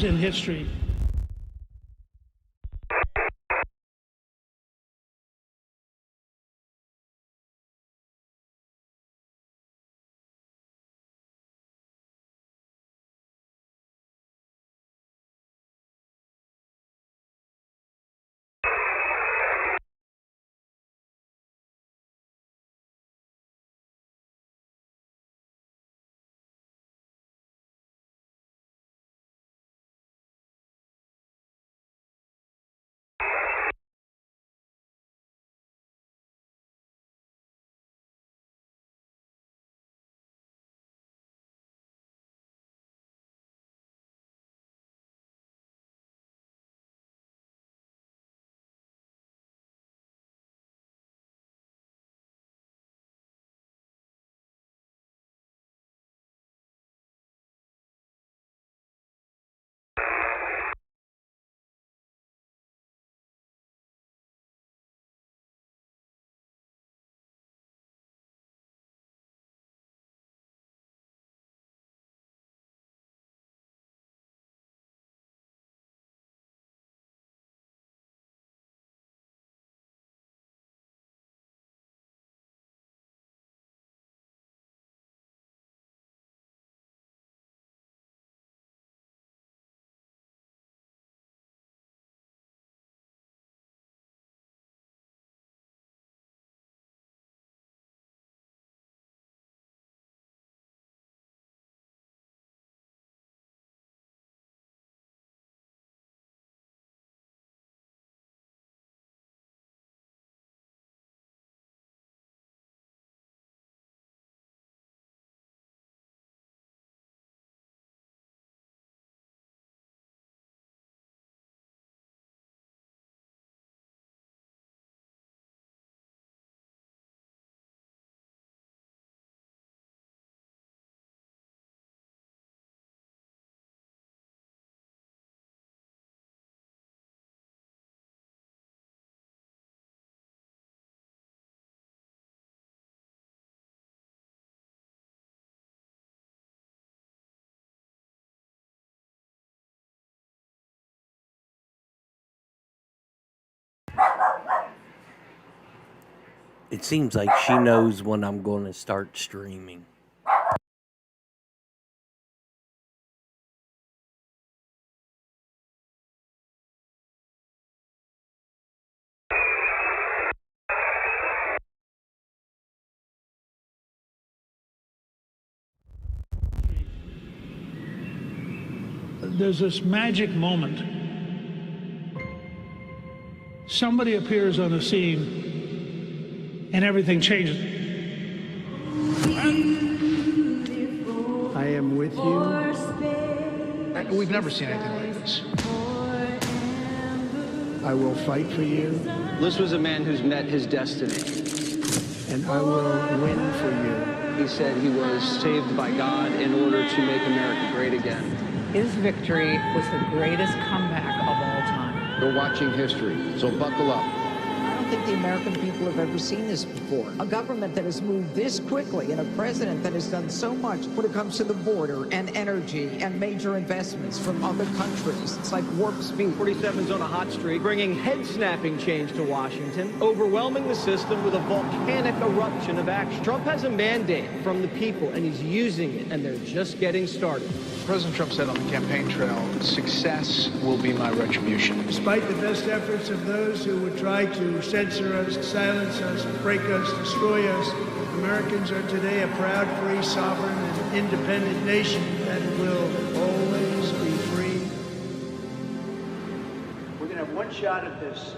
in history. It seems like she knows when I'm going to start streaming. There's this magic moment. Somebody appears on the scene and everything changes. I am with you. We've never seen anything like this. I will fight for you, This was a man who's met his destiny. and I will win for you. He said he was saved by God in order to make America great again. His victory was the greatest comeback of all time. You're watching history, so buckle up. I don't think the American people have ever seen this before. A government that has moved this quickly and a president that has done so much when it comes to the border and energy and major investments from other countries. It's like warp speed. 47's on a hot streak, bringing head-snapping change to Washington, overwhelming the system with a volcanic eruption of action. Trump has a mandate from the people, and he's using it, and they're just getting started. President Trump said on the campaign trail, success will be my retribution. Despite the best efforts of those who would try to censor us, silence us, break us, destroy us, Americans are today a proud, free, sovereign, and independent nation that will always be free. We're going to have one shot at this,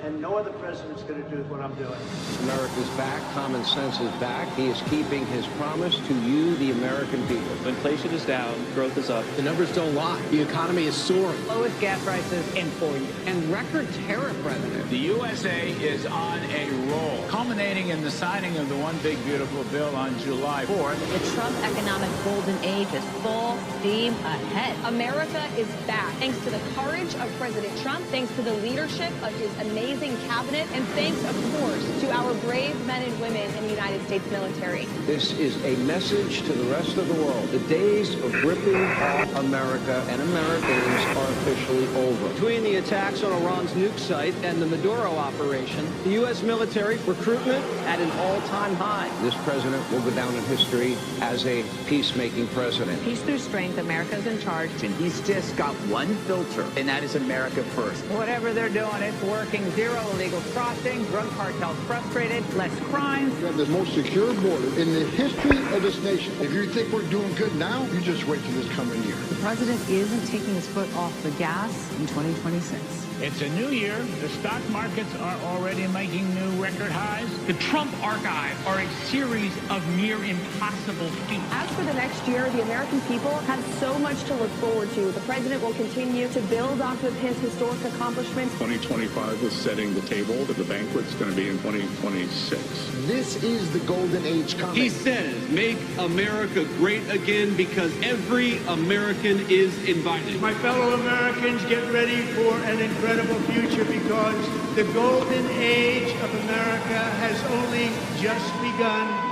and no other president's going to do what I'm doing. America's back, common sense is back. He is keeping his promise to you, the American people. Inflation is down, growth is up. The numbers don't lie. The economy is soaring. Lowest gas prices in 4 years. And record tariff revenue. The USA is on a roll, culminating in the signing of the One Big Beautiful Bill on July 4th. The Trump economic golden age is full steam ahead. America is back, thanks to the courage of President Trump, thanks to the leadership of his amazing cabinet, and thanks, of course, to our for brave men and women in the United States military. This is a message to the rest of the world. The days of ripping off America and Americans are officially over. Between the attacks on Iran's nuke site and the Maduro operation, the U.S. military recruitment at an all-time high. This president will go down in history as a peacemaking president. Peace through strength, America's in charge. And he's just got one filter, and that is America first. Whatever they're doing, it's working. Zero illegal crossing, drug cartels frustrated, less crime. We have the most secure border in the history of this nation. If you think we're doing good now, you just wait till this coming year. The president isn't taking his foot off the gas in 2026. It's a new year. The stock markets are already making new record highs. The Trump archive are a series of near impossible feats. As for the next year, the American people have so much to look forward to. The president will continue to build off of his historic accomplishments. 2025 is setting the table, but the banquet's going to be in 2026. This is the golden age coming. He says, make America great again because every American is invited. My fellow Americans, get ready for an incredible future because the golden age of America has only just begun.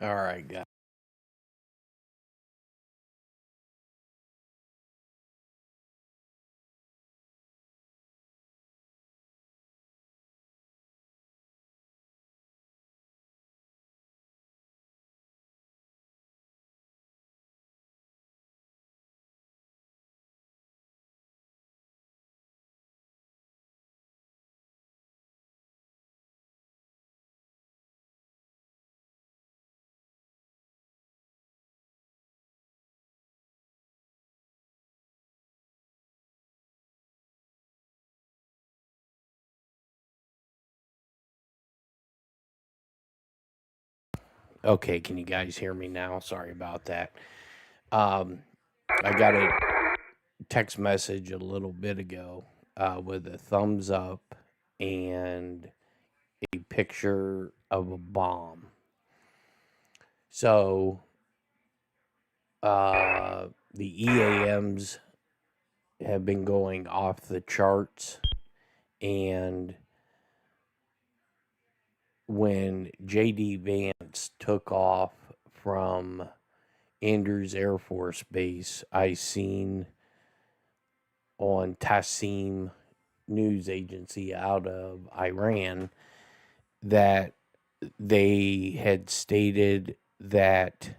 All right, guys. Okay, can you guys hear me now? Sorry about that. I got a text message a little bit ago with a thumbs up and a picture of a bomb. So the EAMs have been going off the charts, and when J.D. Vance took off from Andrews Air Force Base, I seen on Tassim news agency out of Iran that they had stated that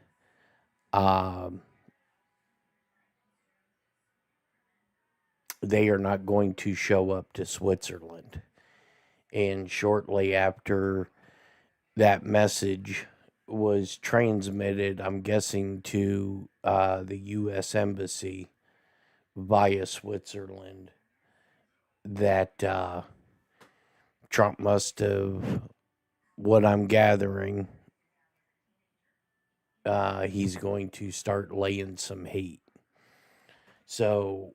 they are not going to show up to Switzerland. And shortly after that message was transmitted, I'm guessing, to the U.S. Embassy via Switzerland, that Trump must have, what I'm gathering, he's going to start laying some hate. So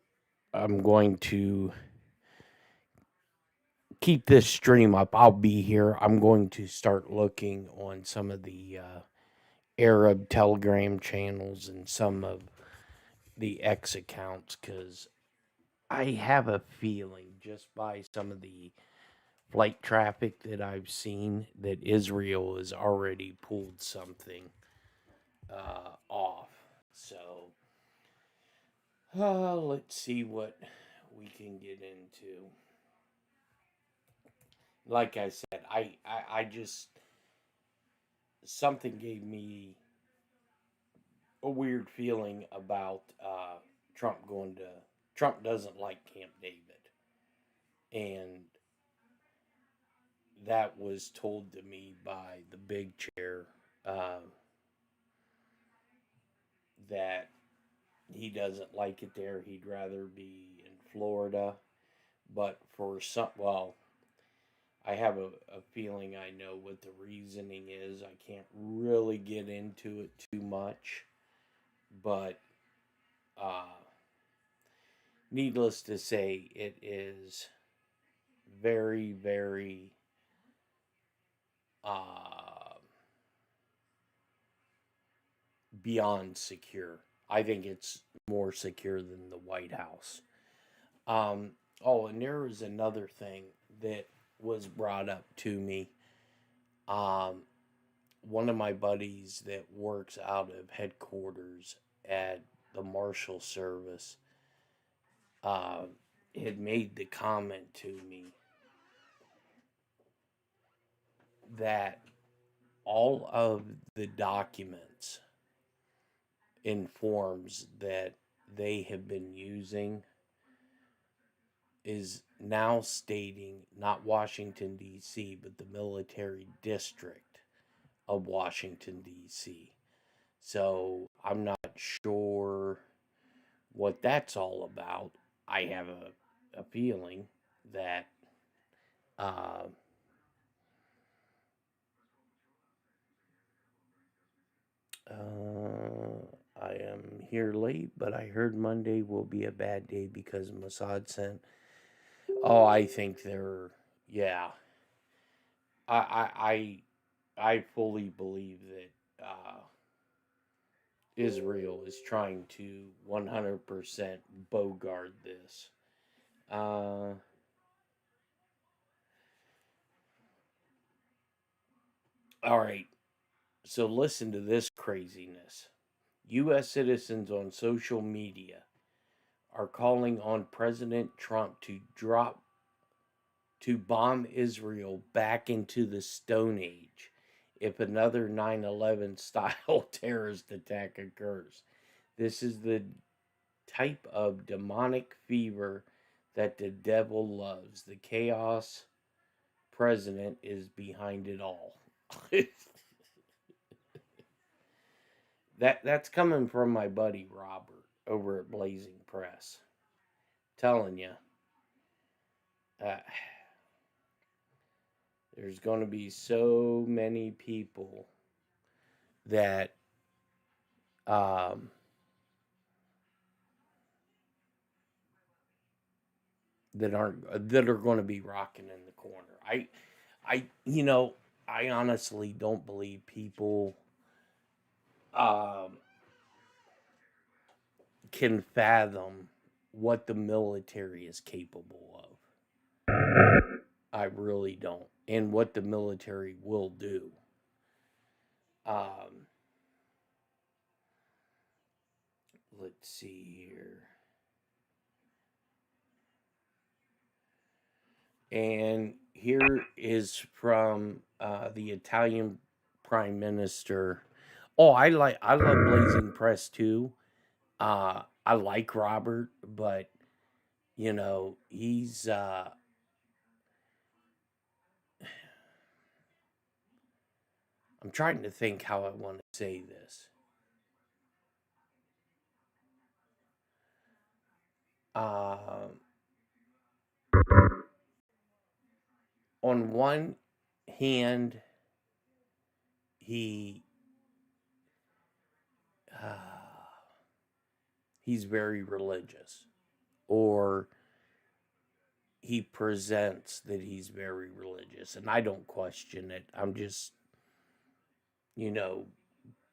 I'm going to keep this stream up. I'll be here. I'm going to start looking on some of the Arab Telegram channels and some of the X accounts, because I have a feeling, just by some of the flight traffic that I've seen, that Israel has already pulled something off. So let's see what we can get into. Like I said, I just, something gave me a weird feeling about Trump doesn't like Camp David. And that was told to me by the big chair, that he doesn't like it there. He'd rather be in Florida. but for some, well, I have a feeling I know what the reasoning is. I can't really get into it too much, but needless to say, it is very, very beyond secure. I think it's more secure than the White House. Oh, and there was another thing that was brought up to me. One of my buddies that works out of headquarters at the Marshal Service had made the comment to me that all of the documents and forms that they have been using is now stating not Washington, D.C., but the military district of Washington, D.C. So I'm not sure what that's all about. I have a feeling that I am here late, but I heard Monday will be a bad day because Mossad sent. Oh, I think they're, yeah. I fully believe that Israel is trying to 100% bogart this. All right, so listen to this craziness. U.S. citizens on social media are calling on President Trump to bomb Israel back into the Stone Age if another 9/11 style terrorist attack occurs. This is the type of demonic fever that the devil loves. The chaos president is behind it all. That's coming from my buddy Robert over at Blazing Press. Telling you, there's going to be so many people that that are going to be rocking in the corner. I honestly don't believe people can fathom what the military is capable of. I really don't, and what the military will do. Let's see here. And here is from the Italian Prime Minister. Oh, I love Blazing Press too. I like Robert, but he's I'm trying to think how I want to say this. On one hand, he's very religious, or he presents that he's very religious, and I don't question it. I'm just,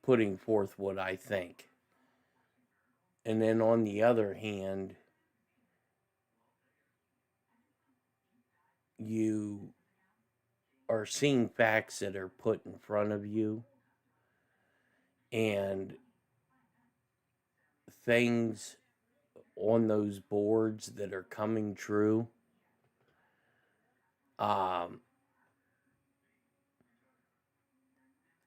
putting forth what I think. And then on the other hand, you are seeing facts that are put in front of you, and things on those boards that are coming true.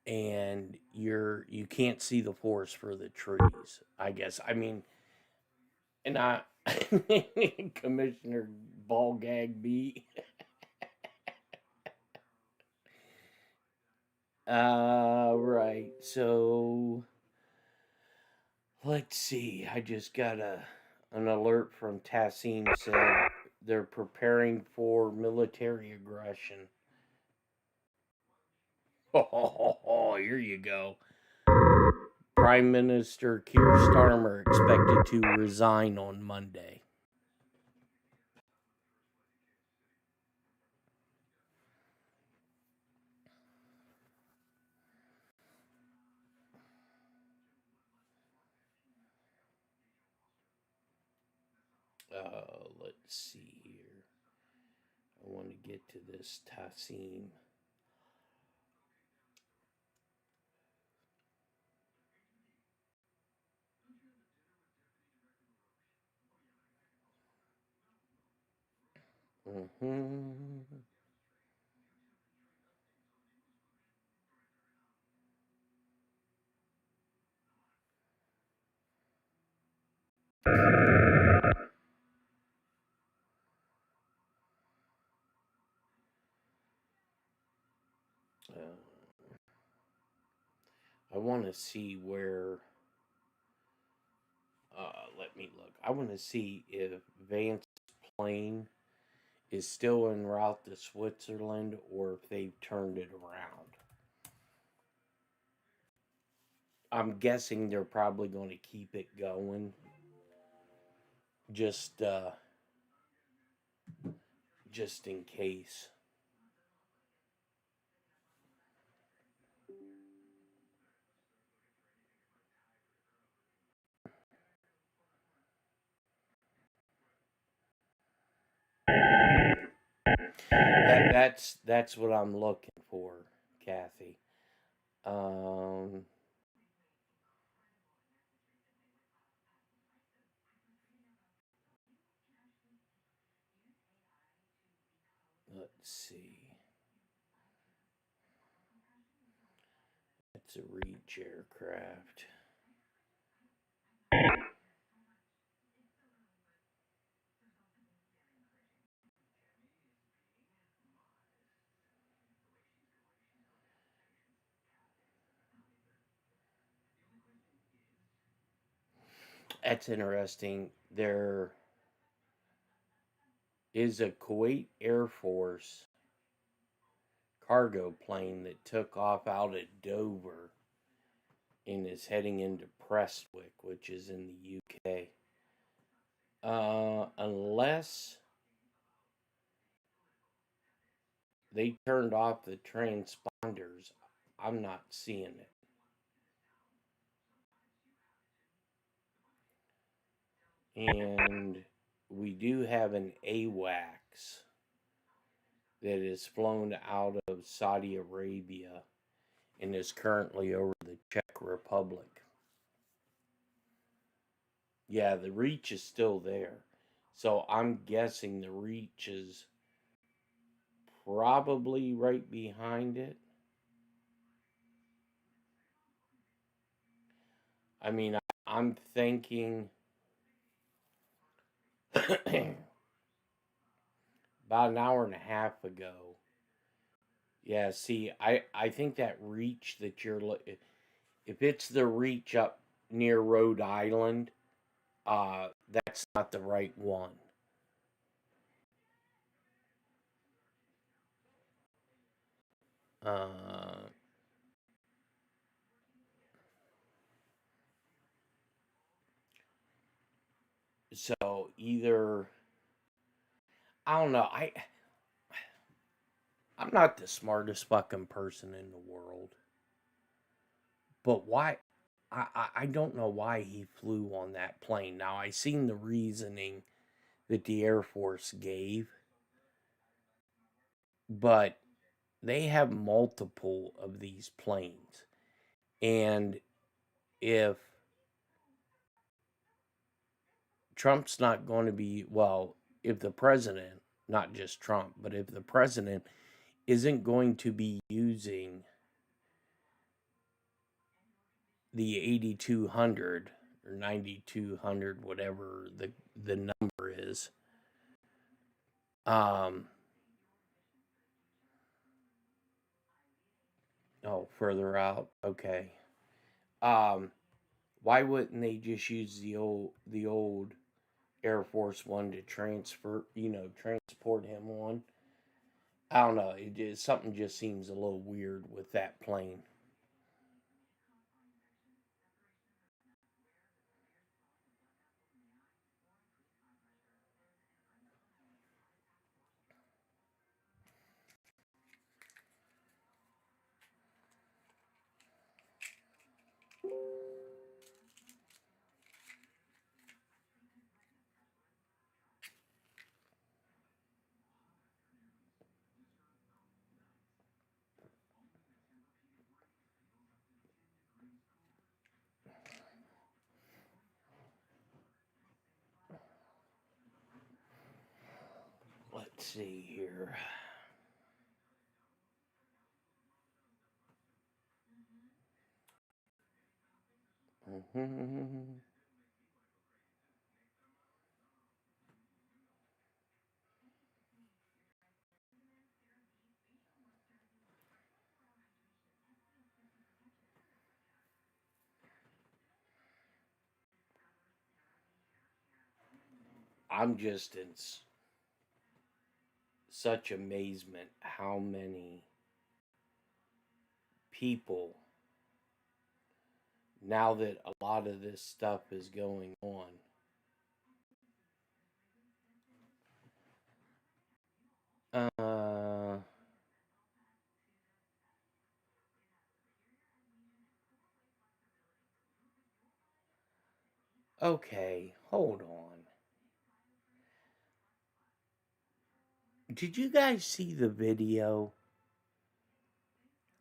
And you can't see the forest for the trees, I guess. I mean, and I Commissioner Ballgag B. Right. So let's see. I just got an alert from Tassim said they're preparing for military aggression. Oh, here you go. Prime Minister Keir Starmer expected to resign on Monday. Let's see here. I want to get to this Tassim. I want to see where. Let me look. I want to see if Vance's plane is still en route to Switzerland or if they've turned it around. I'm guessing they're probably going to keep it going. Just in case. That's what I'm looking for, Kathy. Let's see. It's a Reach aircraft. That's interesting. There is a Kuwait Air Force cargo plane that took off out at Dover and is heading into Prestwick, which is in the UK. Unless they turned off the transponders, I'm not seeing it. And we do have an AWACS that is flown out of Saudi Arabia and is currently over the Czech Republic. Yeah, the Reach is still there. So I'm guessing the Reach is probably right behind it. I mean, I'm thinking about an hour and a half ago. Yeah, see, I think that Reach that you're if it's the Reach up near Rhode Island, that's not the right one. So either I don't know. I'm not the smartest fucking person in the world, but why? I don't know why he flew on that plane. Now I seen the reasoning that the Air Force gave, but they have multiple of these planes, and if Trump's not going to be, well, if the president, not just Trump, but if the president isn't going to be using the 8200 or 9200, whatever the number is, further out, okay. Why wouldn't they just use the old Air Force One to transport him on. I don't know. Something just seems a little weird with that plane. Let's see here. I'm just in such amazement how many people, now that a lot of this stuff is going on, okay, hold on. Did you guys see the video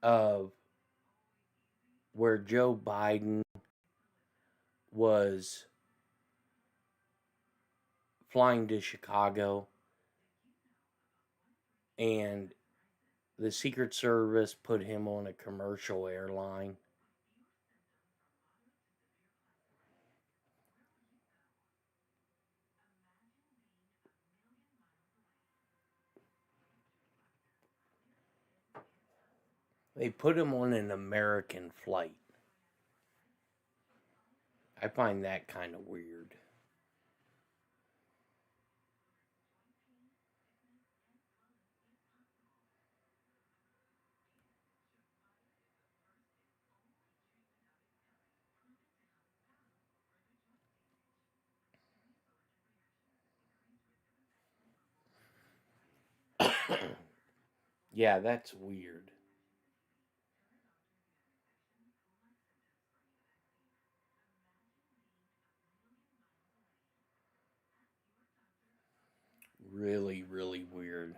of where Joe Biden was flying to Chicago and the Secret Service put him on a commercial airline? They put him on an American flight. I find that kind of weird. Yeah, that's weird. Really, really weird.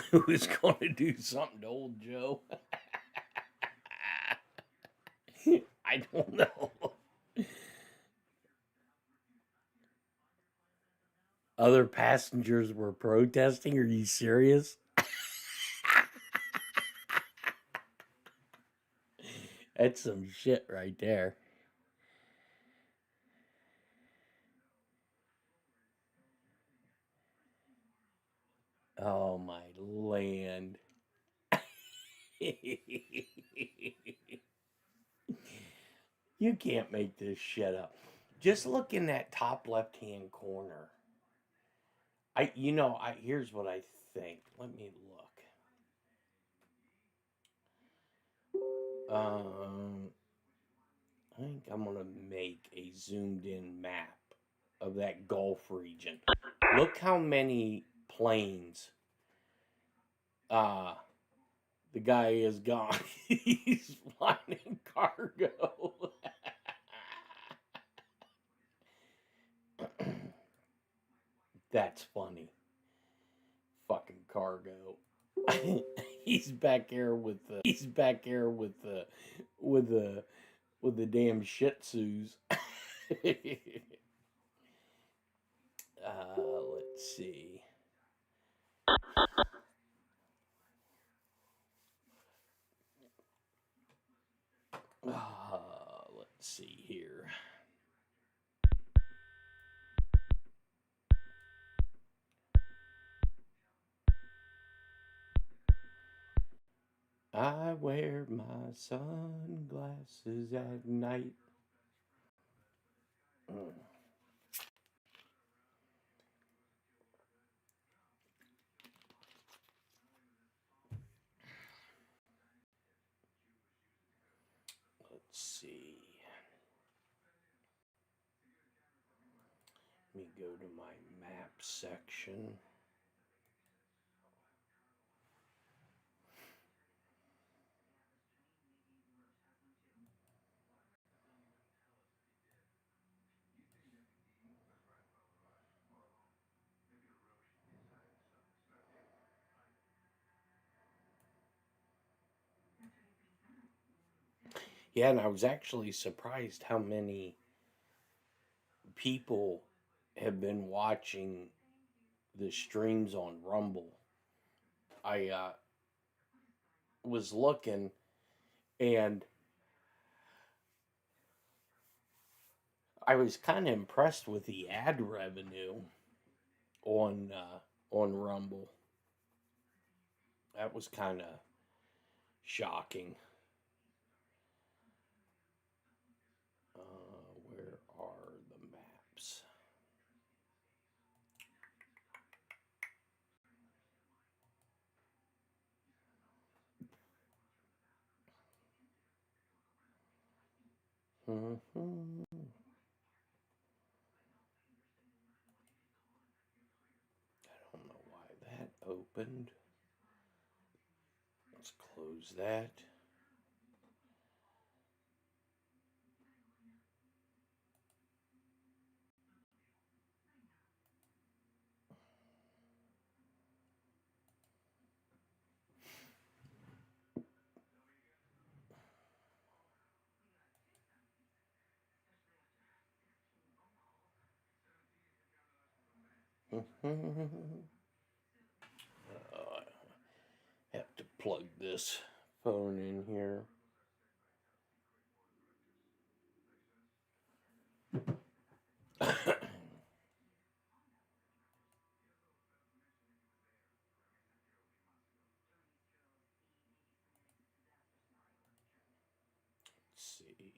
Who's going to do something to old Joe? I don't know. Other passengers were protesting? Are you serious? That's some shit right there. Oh my land. You can't make this shit up. Just look in that top left-hand corner. Here's what I think. Let me look. I think I'm gonna make a zoomed-in map of that Gulf region. Look how many planes the guy is gone. He's flying in cargo. That's funny. Fucking cargo. He's back there with the damn Shih Tzus. Let's see. Let's see here. I wear my sunglasses at night. go to my map section. Yeah, and I was actually surprised how many people have been watching the streams on Rumble. I was looking, and I was kind of impressed with the ad revenue on Rumble. That was kind of shocking. Where are the maps? I don't know why that opened. Let's close that. I have to plug this phone in here. Let's see.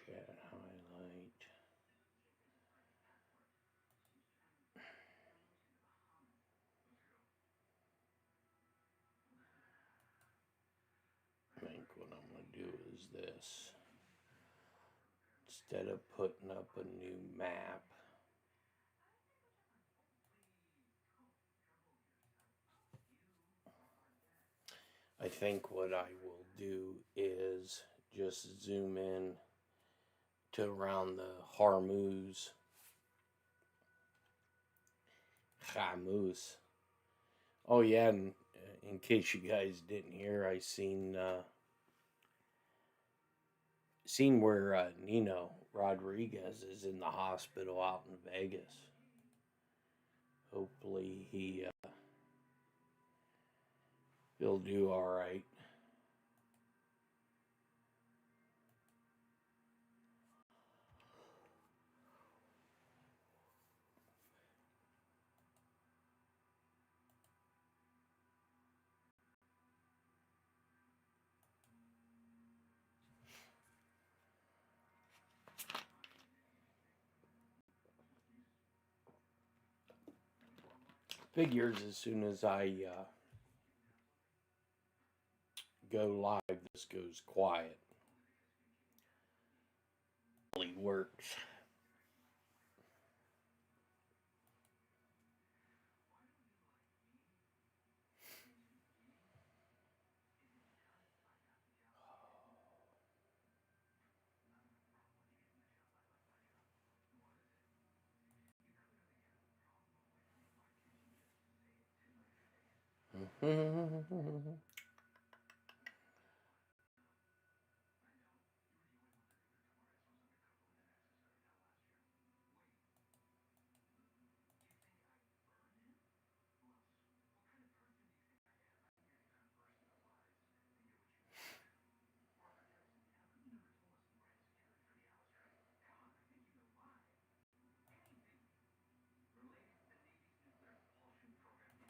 Chat highlight. I think what I'm going to do is this. Instead of putting up a new map, I think what I will do is just zoom in to around the Hormuz. Oh yeah, and in case you guys didn't hear, I seen where Nino Rodriguez is in the hospital out in Vegas. Hopefully he'll do all right. Figures as soon as I go live, this goes quiet. Really works.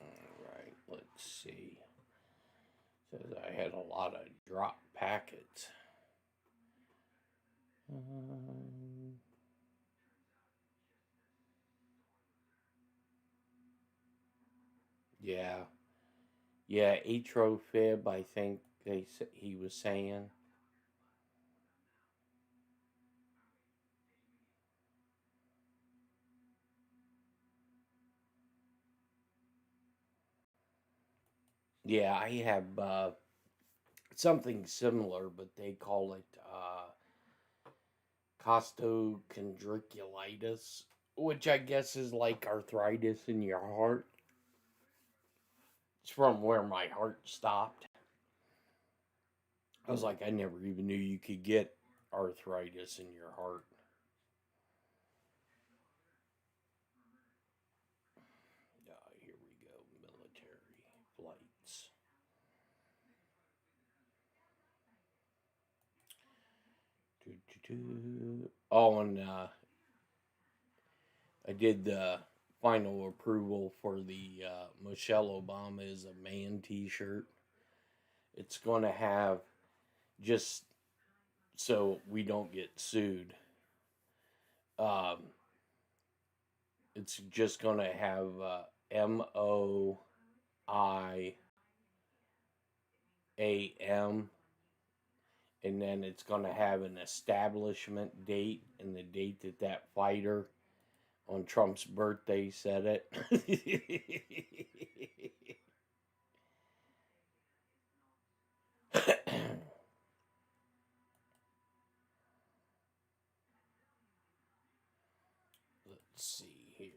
Alright, let's see. Says I had a lot of drop packets. Yeah. Yeah, atrofib, I think he was saying. Yeah, I have something similar, but they call it costochondriculitis, which I guess is like arthritis in your heart. It's from where my heart stopped. I was like, I never even knew you could get arthritis in your heart. Here we go, military flights. Oh, and I did the final approval for the Michelle Obama is a man t-shirt. It's going to have, just so we don't get sued, it's just going to have MOIAM, and then it's going to have an establishment date and the date that fighter on Trump's birthday said it. Let's see here.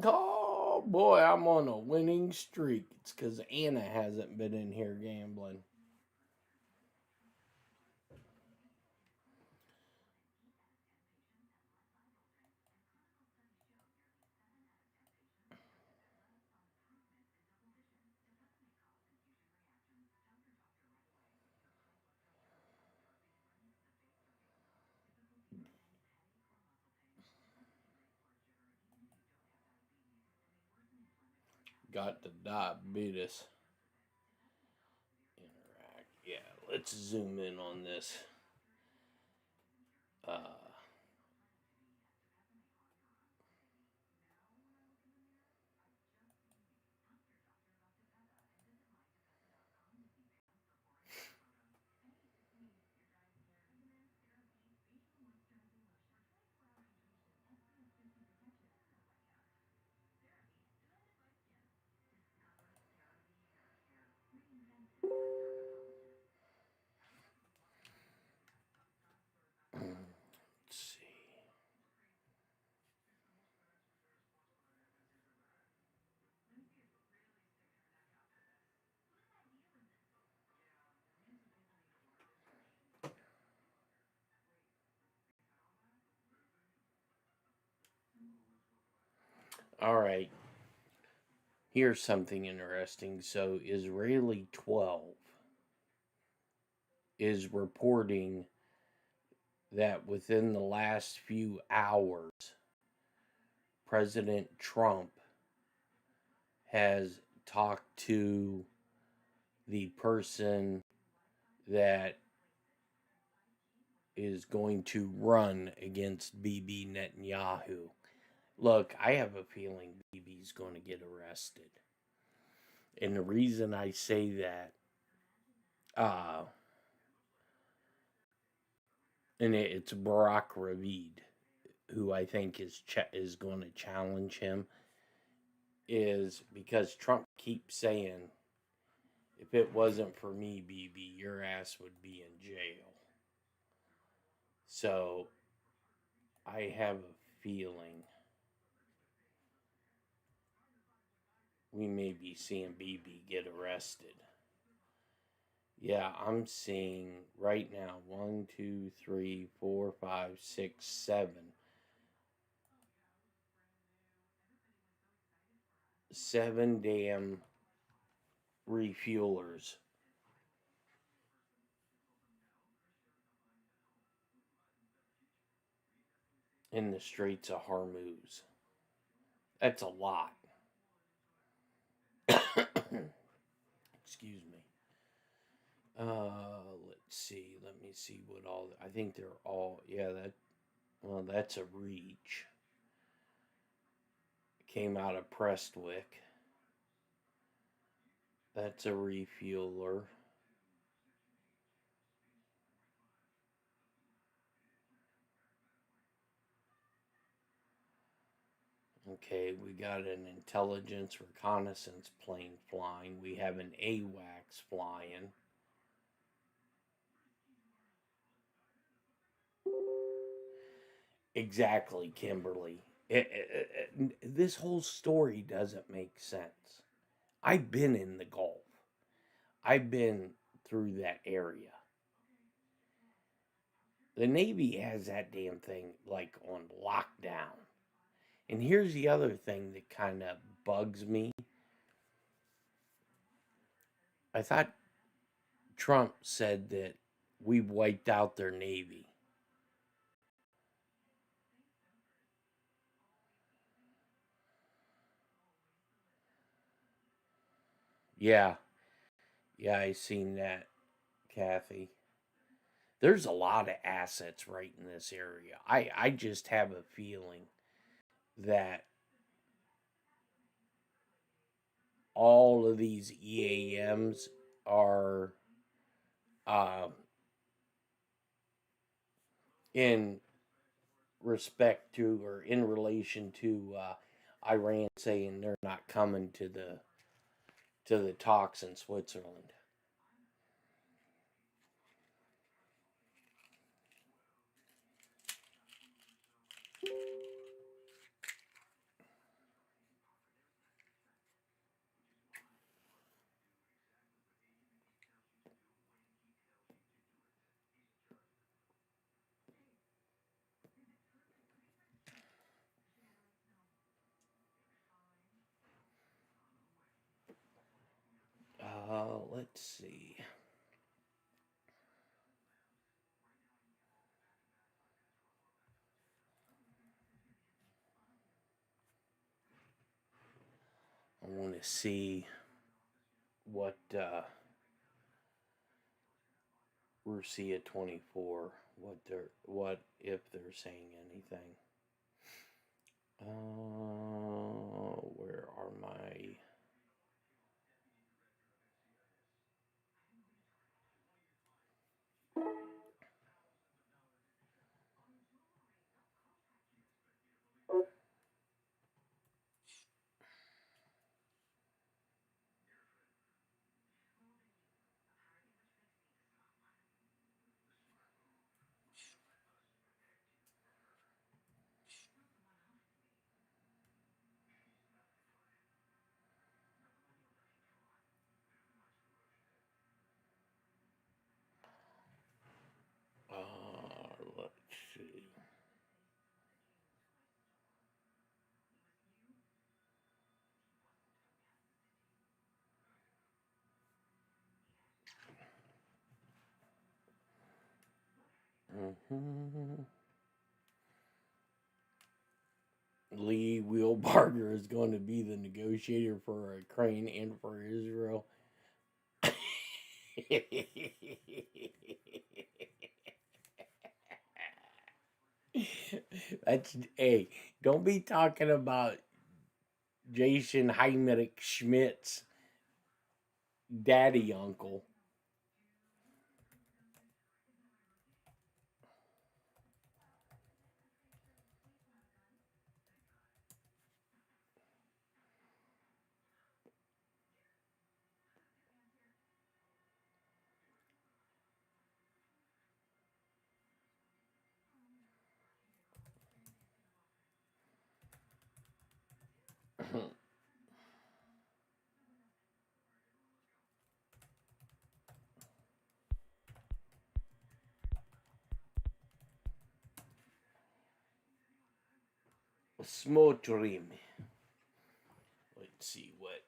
Oh boy, I'm on a winning streak. It's because Anna hasn't been in here gambling. Got the diabetes. Interact. Yeah, let's zoom in on this. Let's see. All right. Here's something interesting. So, Israeli 12 is reporting that within the last few hours, President Trump has talked to the person that is going to run against Bibi Netanyahu. Look, I have a feeling Bibi's going to get arrested. And the reason I say that, and it's Barack Ravid, who I think is going to challenge him, is because Trump keeps saying, if it wasn't for me, Bibi, your ass would be in jail. So, I have a feeling we may be seeing Bibi get arrested. Yeah, I'm seeing right now 1, 2, 3, 4, 5, 6, 7. 7 damn refuelers in the Straits of Hormuz. That's a lot. Excuse me. Let's see. Let me see what all. I think they're all. Yeah, well, that's a reach. Came out of Prestwick. That's a refueler. Okay, we got an intelligence reconnaissance plane flying. We have an AWACS flying. Exactly, Kimberly. This whole story doesn't make sense. I've been in the Gulf. I've been through that area. The Navy has that damn thing like on lockdown. And here's the other thing that kind of bugs me. I thought Trump said that we wiped out their Navy. Yeah. Yeah, I seen that, Kathy. There's a lot of assets right in this area. I just have a feeling that all of these EAMs are in respect to or in relation to Iran saying they're not coming to the talks in Switzerland. Let's see. I want to see what Russia 24, what if they're saying anything. Where are my let's see. Lee Wheelbarger is going to be the negotiator for Ukraine and for Israel. That's hey, don't be talking about Jason Heinrich Schmidt's daddy uncle. Small dream. Let's see what.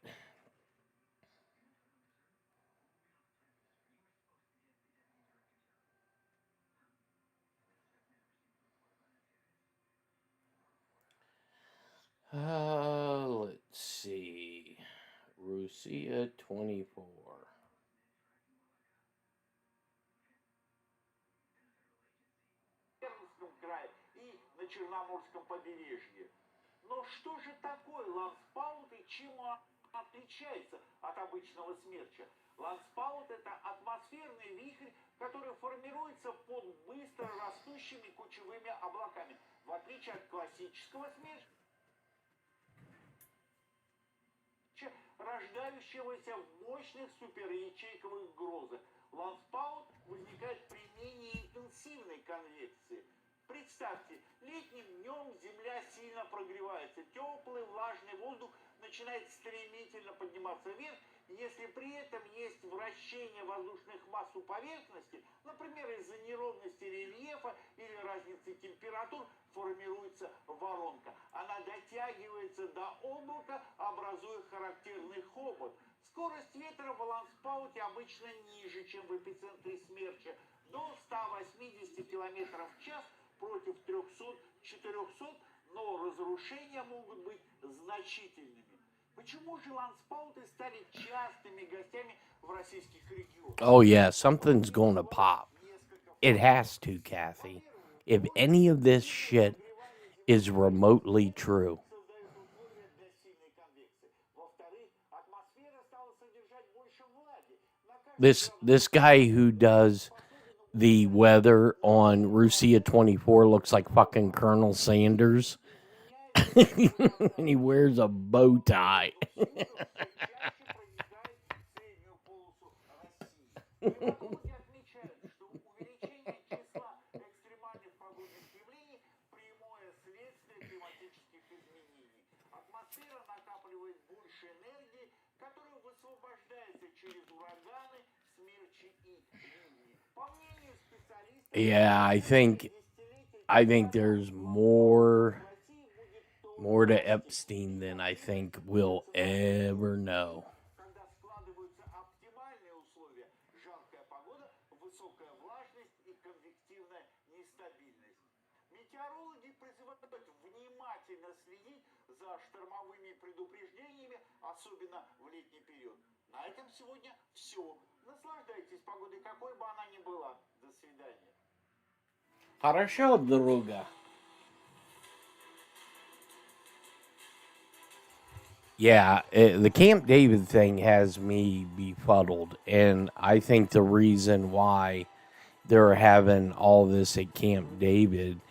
Let's see. Russia 24. Крае и на Черноморском побережье. Но что же такое ланспаут и чем он отличается от обычного смерча? Ланспаут — это атмосферный вихрь, который формируется под быстро растущими кучевыми облаками. В отличие от классического смерча, рождающегося в мощных суперячейковых грозах. Ланспаут возникает при менее интенсивной конвекции. Представьте, летним днем Земля сильно прогревается, теплый влажный воздух начинает стремительно подниматься вверх, если при этом есть вращение воздушных масс у поверхности, например, из-за неровности рельефа или разницы температур, формируется воронка. Она дотягивается до облака, образуя характерный хобот. Скорость ветра в ланспауте обычно ниже, чем в эпицентре смерча, до 180 км в час против 300-400, но разрушения могут быть значительными. Почему же ланспауты стали частыми гостями в российских регионах? Oh, yeah, something's going to pop. It has to, Kathy. If any of this shit is remotely true. This guy who does the weather on Russia 24 looks like fucking Colonel Sanders. And he wears a bow tie. Атмосфера накапливает больше энергии, которая высвобождается через ураганы, смерчи и ливни. По мнению специалистов, Yeah, I think there's more to Epstein than I think we'll ever know. когда складываются оптимальные условия, жаркая погода, высокая влажность и конвективная нестабильность. Метеорологи призывают внимательно следить за штормовыми предупреждениями, особенно в летний период. На этом сегодня все. Наслаждайтесь погодой, какой бы она ни была. До свидания. Хорошо, друга. Yeah, the Camp David thing has me befuddled, and I think the reason why they're having all this at Camp David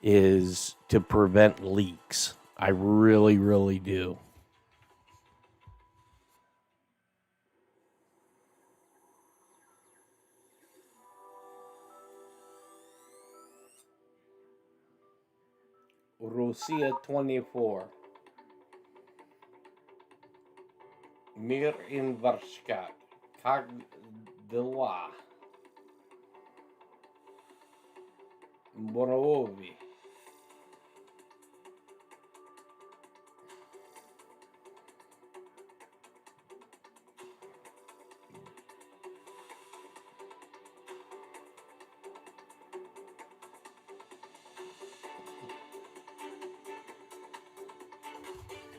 is to prevent leaks. I really, really do. Russia 24. Мир in Varshkat. Как дела? Брови.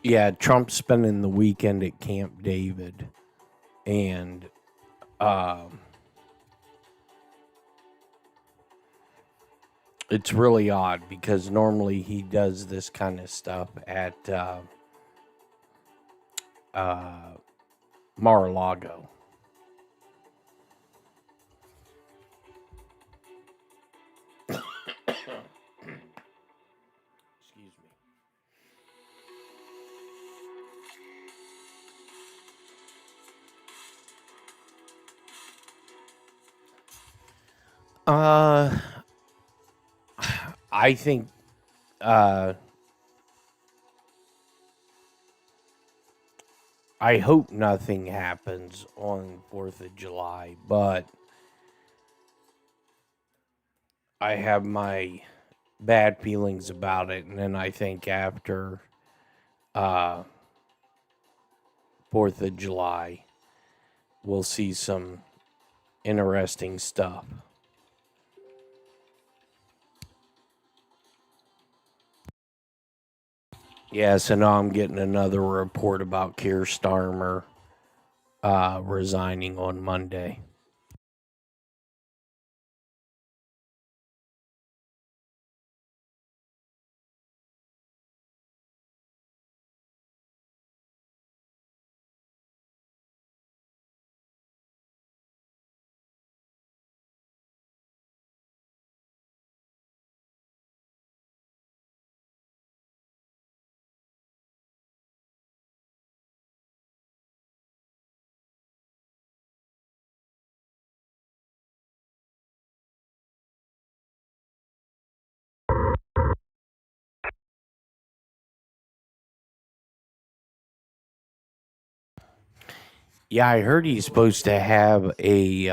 Yeah, Trump's spending the weekend at Camp David, and it's really odd because normally he does this kind of stuff at Mar-a-Lago. Excuse me. I think I hope nothing happens on 4th of July, but I have my bad feelings about it, and then I think after 4th of July we'll see some interesting stuff. Yeah, so now I'm getting another report about Keir Starmer resigning on Monday. Yeah, I heard he's supposed to have a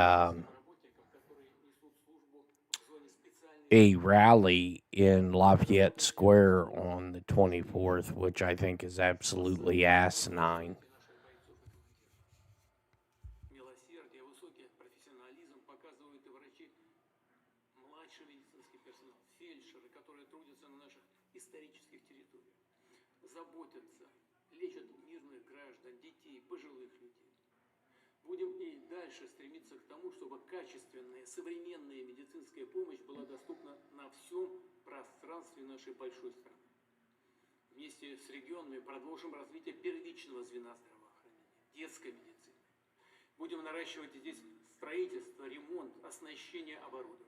rally in Lafayette Square on the 24th, which I think is absolutely asinine. Заботятся, лечат мирных граждан, детей, пожилых людей. Будем и дальше стремиться к тому, чтобы качественная, современная медицинская помощь была доступна на всем пространстве нашей большой страны. Вместе с регионами продолжим развитие первичного звена здравоохранения, детской медицины. Будем наращивать здесь строительство, ремонт, оснащение оборудования.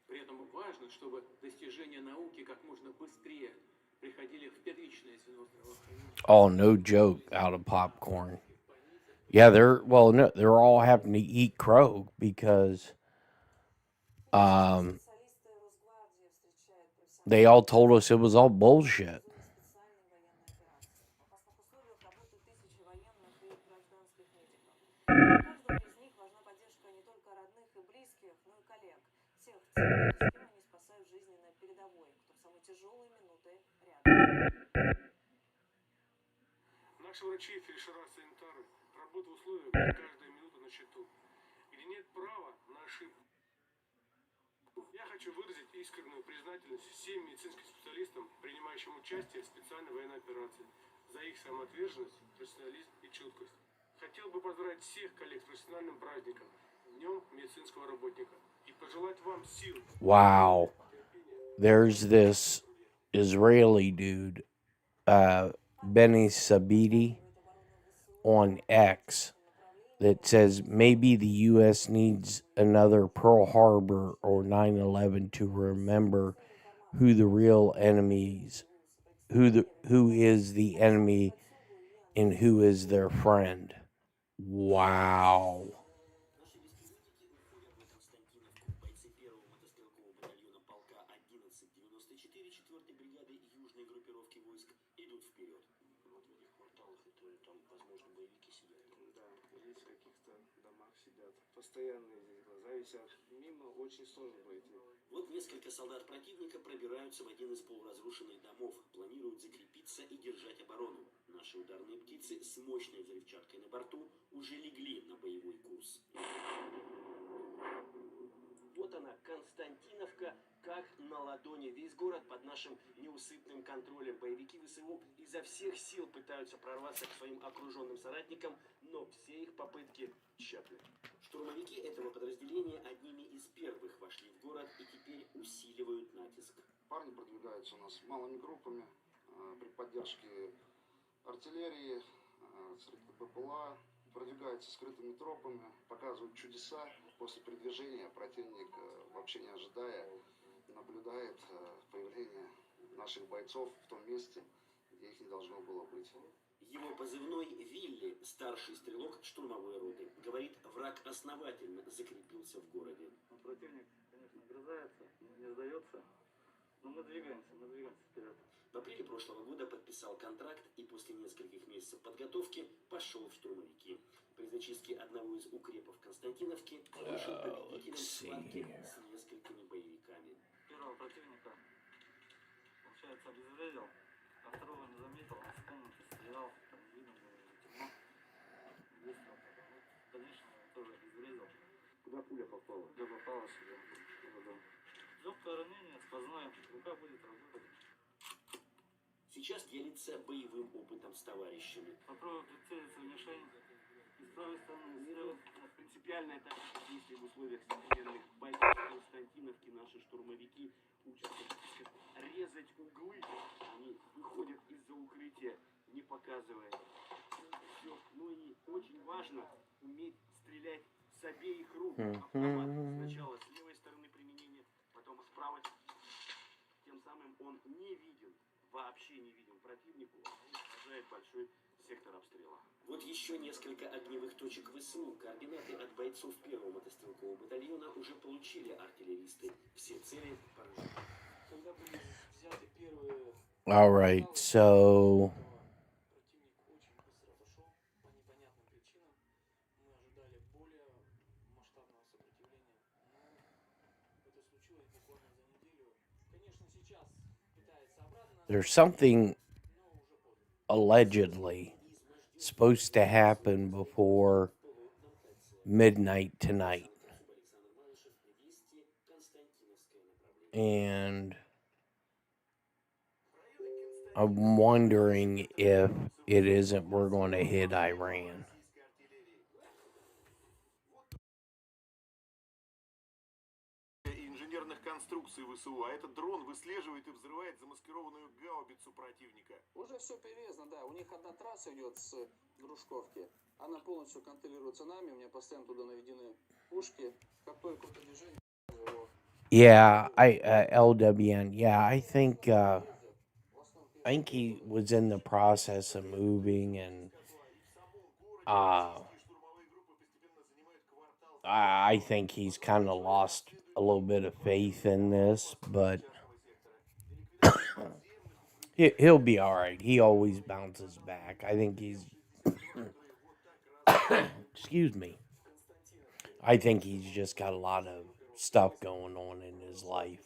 При этом важно, чтобы достижения науки как можно быстрее приходили в первичное звено здравоохранения. Oh, no joke, out of popcorn. Yeah, they're all having to eat crow because they all told us it was all bullshit. Наши врачи, фельдшера, санитары работают в условиях, где каждая минута на счету, где нет права на ошибку. Я хочу выразить искреннюю признательность всем медицинским специалистам, принимающим участие в специальной военной операции, за их самоотверженность, профессионализм и чуткость. Хотел бы поздравить всех коллег с профессиональным праздником, Днем медицинского работника, и пожелать вам сил. Wow. There's this Israeli dude, Benny Sabiti, on X that says maybe the U.S. needs another Pearl Harbor or 9/11 to remember who the real enemies, who is the enemy and who is their friend. Wow. Постоянные здесь глаза висят. Мимо очень сложно пройти. Вот несколько солдат противника пробираются в один из полуразрушенных домов, планируют закрепиться и держать оборону. Наши ударные птицы с мощной взрывчаткой на борту уже легли на боевой курс. Вот она, Константиновка, как на ладони. Весь город под нашим неусыпным контролем. Боевики ВСУ изо всех сил пытаются прорваться к своим окруженным соратникам, но все их попытки тщетны. Штурмовики этого подразделения одними из первых вошли в город и теперь усиливают натиск. Парни продвигаются у нас малыми группами при поддержке артиллерии, БПЛА, продвигаются скрытыми тропами, показывают чудеса. После передвижения противник, вообще не ожидая, наблюдает появление наших бойцов в том месте, где их не должно было быть. Его позывной Вилли, старший стрелок штурмовой роты, говорит, враг основательно закрепился в городе. Противник, конечно, огрызается, не сдается, но мы двигаемся вперед. В апреле прошлого года подписал контракт и после нескольких месяцев подготовки пошел в штурмовики. При зачистке одного из укрепов Константиновки вышел победителем схватки с несколькими боевиками. Первого противника, получается, обезвредил, а второго не заметил, он в комнате стрелял, там видно было темно. Быстро. Конечно, тоже обезвредил. Куда пуля попала? Куда попала сюда. Легкое ранение, сквозное, рука будет работать. Сейчас делится боевым опытом с товарищами. Попробую прицелиться в мишень и с правой стороны сделать Принципиальная тактика действий в условиях современных бойцов Константиновки. Наши штурмовики учатся резать углы. Они выходят из-за укрытия, не показывая все. Ну и очень важно уметь стрелять с обеих рук. Автомат сначала с левой стороны применения, потом с правой. Тем самым он не виден, вообще не виден противнику, а он сажает большой сектор обстрела. Вот еще несколько огневых точек ВСУ. Координаты от бойцов первого мотострелкового батальона уже получили артиллеристы. Все цели поражены. Когда были взяты первые... All right, so Противник очень быстро отошел по непонятным причинам. Мы ожидали более масштабного сопротивления, но это случилось буквально за неделю. Конечно, сейчас пытается обратно. there's something allegedly supposed to happen before midnight tonight. And I'm wondering if it isn't we're going to hit Iran. инженерных конструкций ВСУ, а этот дрон выслеживает и взрывает замаскированную гаубицу противника. Уже все перевезено, да. У них одна трасса идет с Грушковки. Она полностью контролируется нами. У меня постоянно туда наведены пушки. Как только это движение, его... Yeah, LWN. Yeah, I think he was in the process of moving, and I think he's kind of lost a little bit of faith in this, but he'll be all right. He always bounces back. I think he's excuse me. I think he's just got a lot of stuff going on in his life.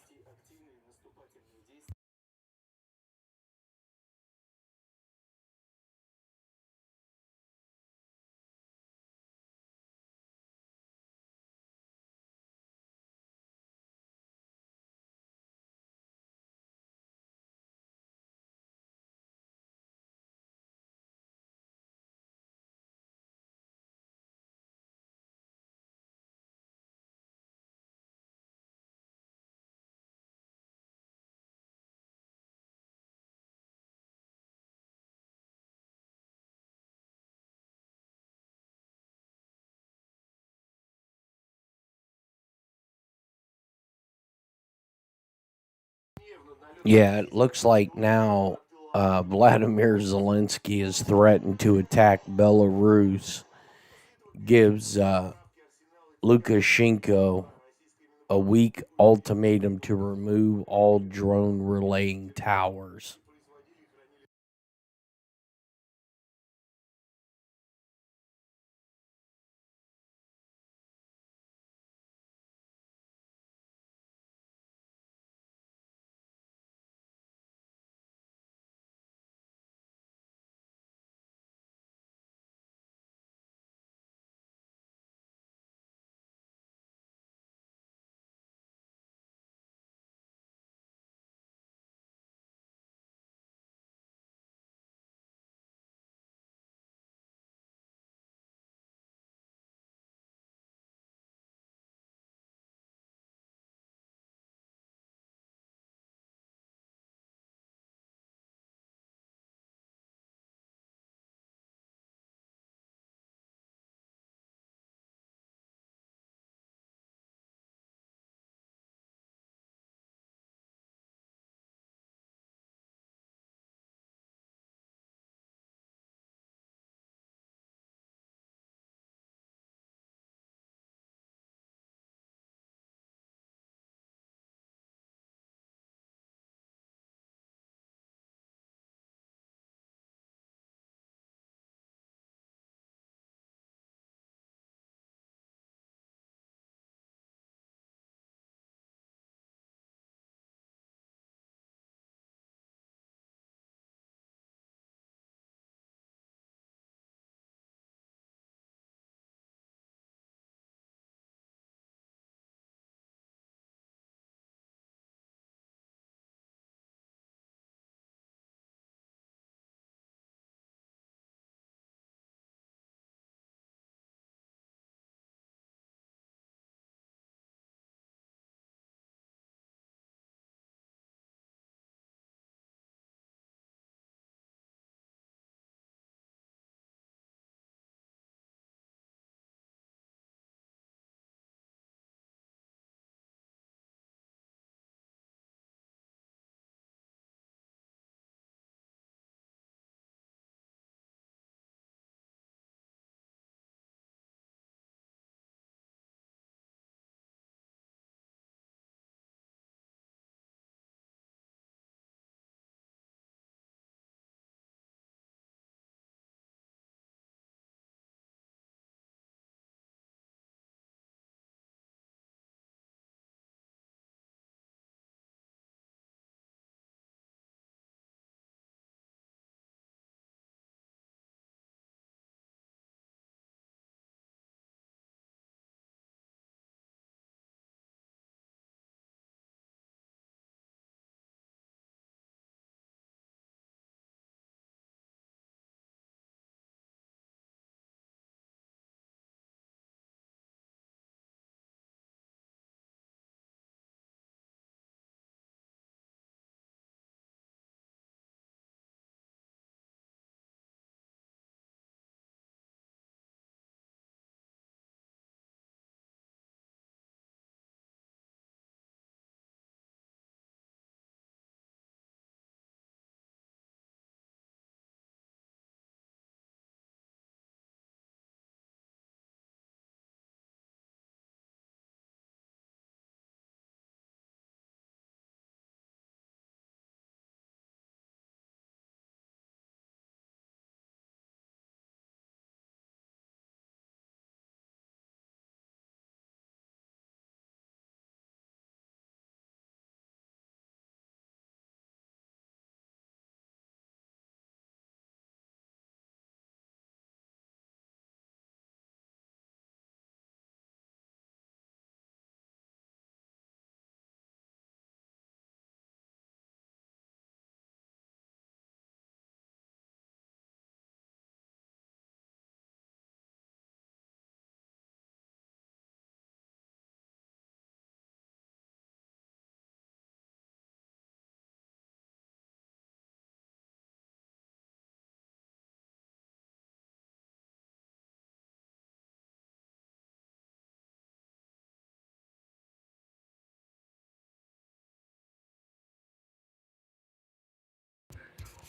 Yeah, it looks like now Vladimir Zelenskyy is threatened to attack Belarus, gives Lukashenko a week ultimatum to remove all drone relaying towers.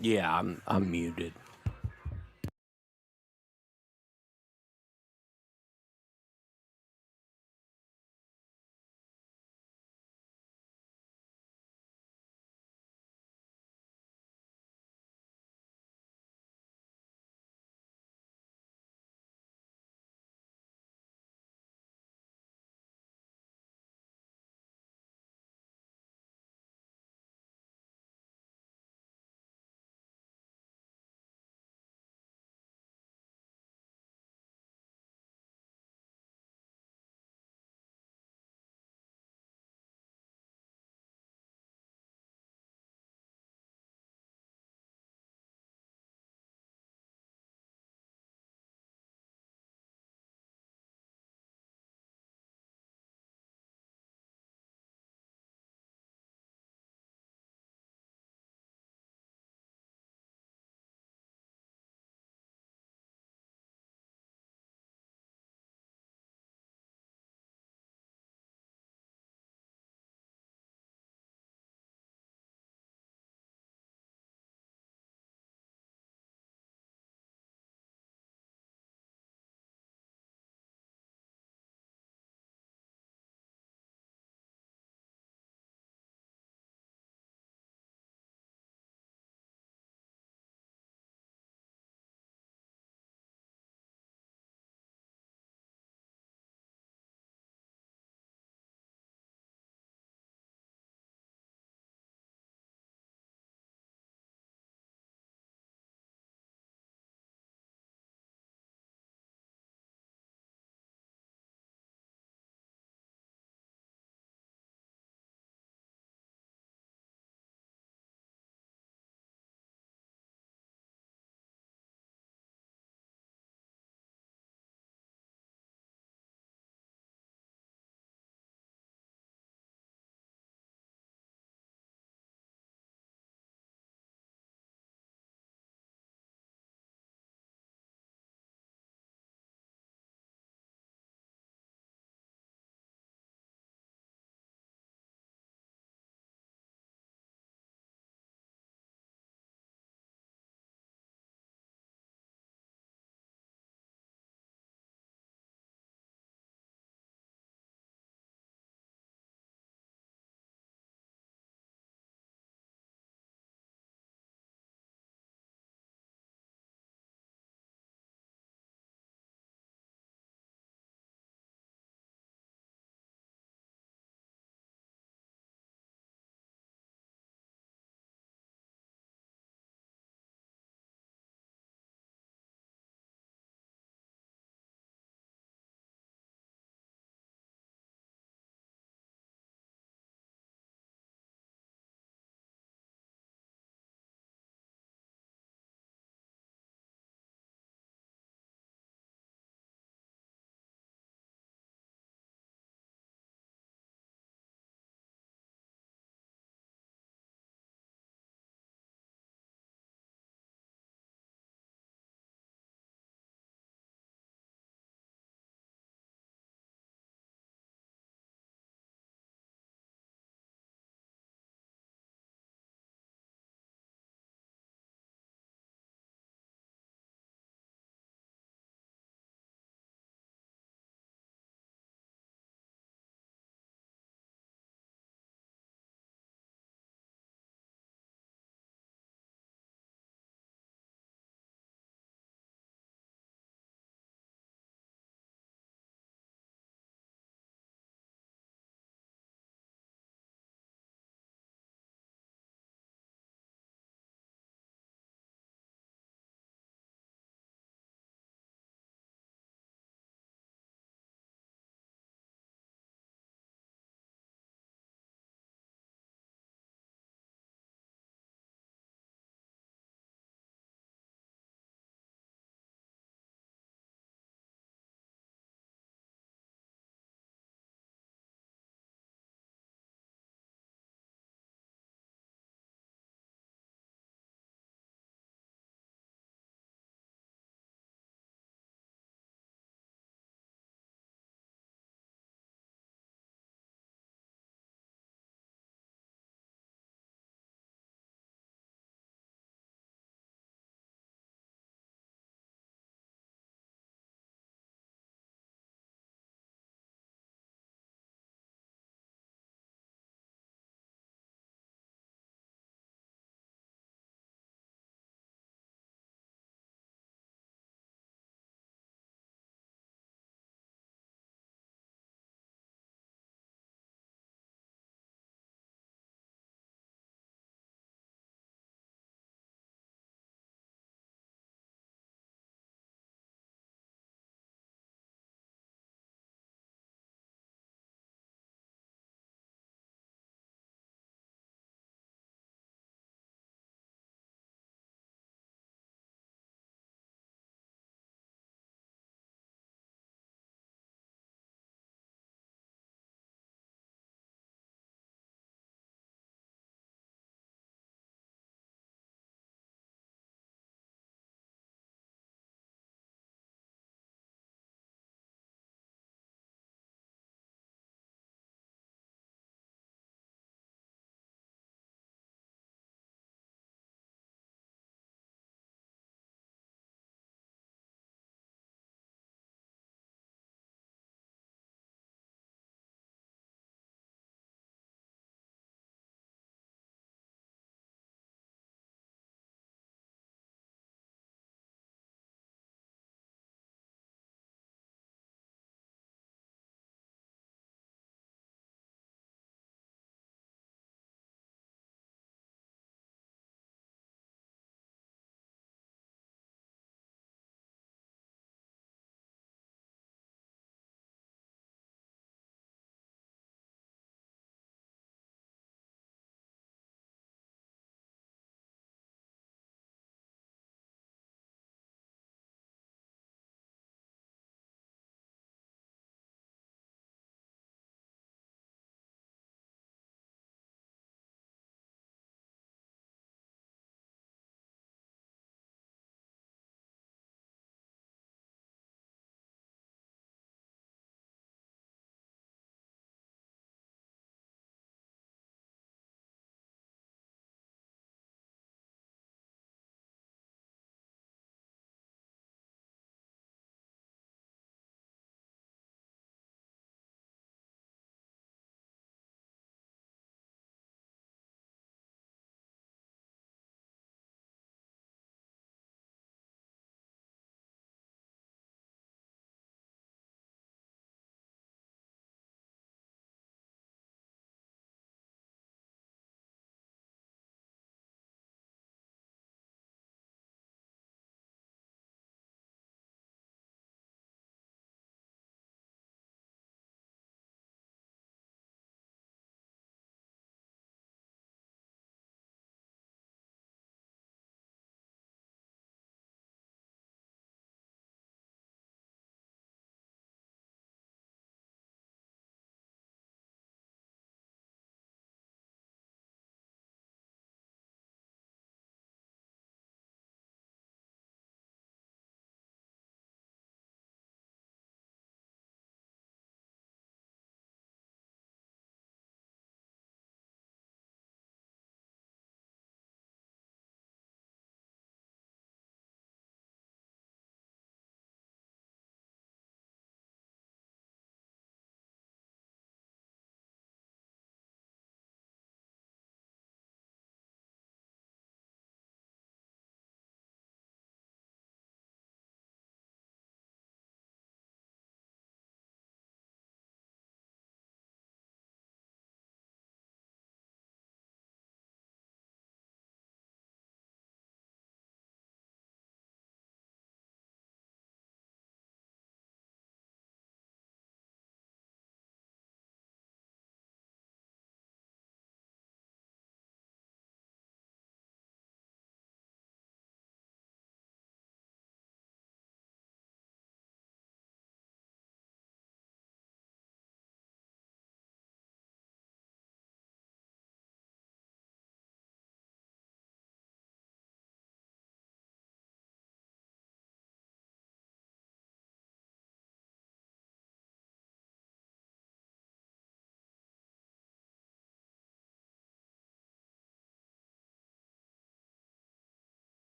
Yeah, I'm muted.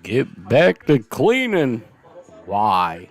Get back to cleaning. Why?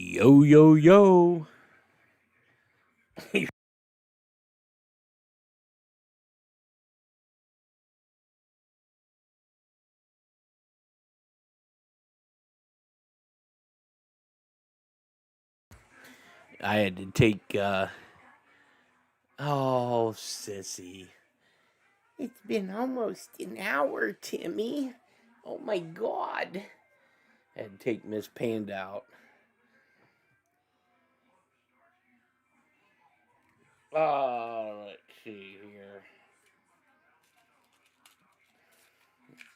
Yo, yo, yo. I had to take, oh, sissy. It's been almost an hour, Timmy. Oh my God. I had to take Miss Panda out. Let's see here.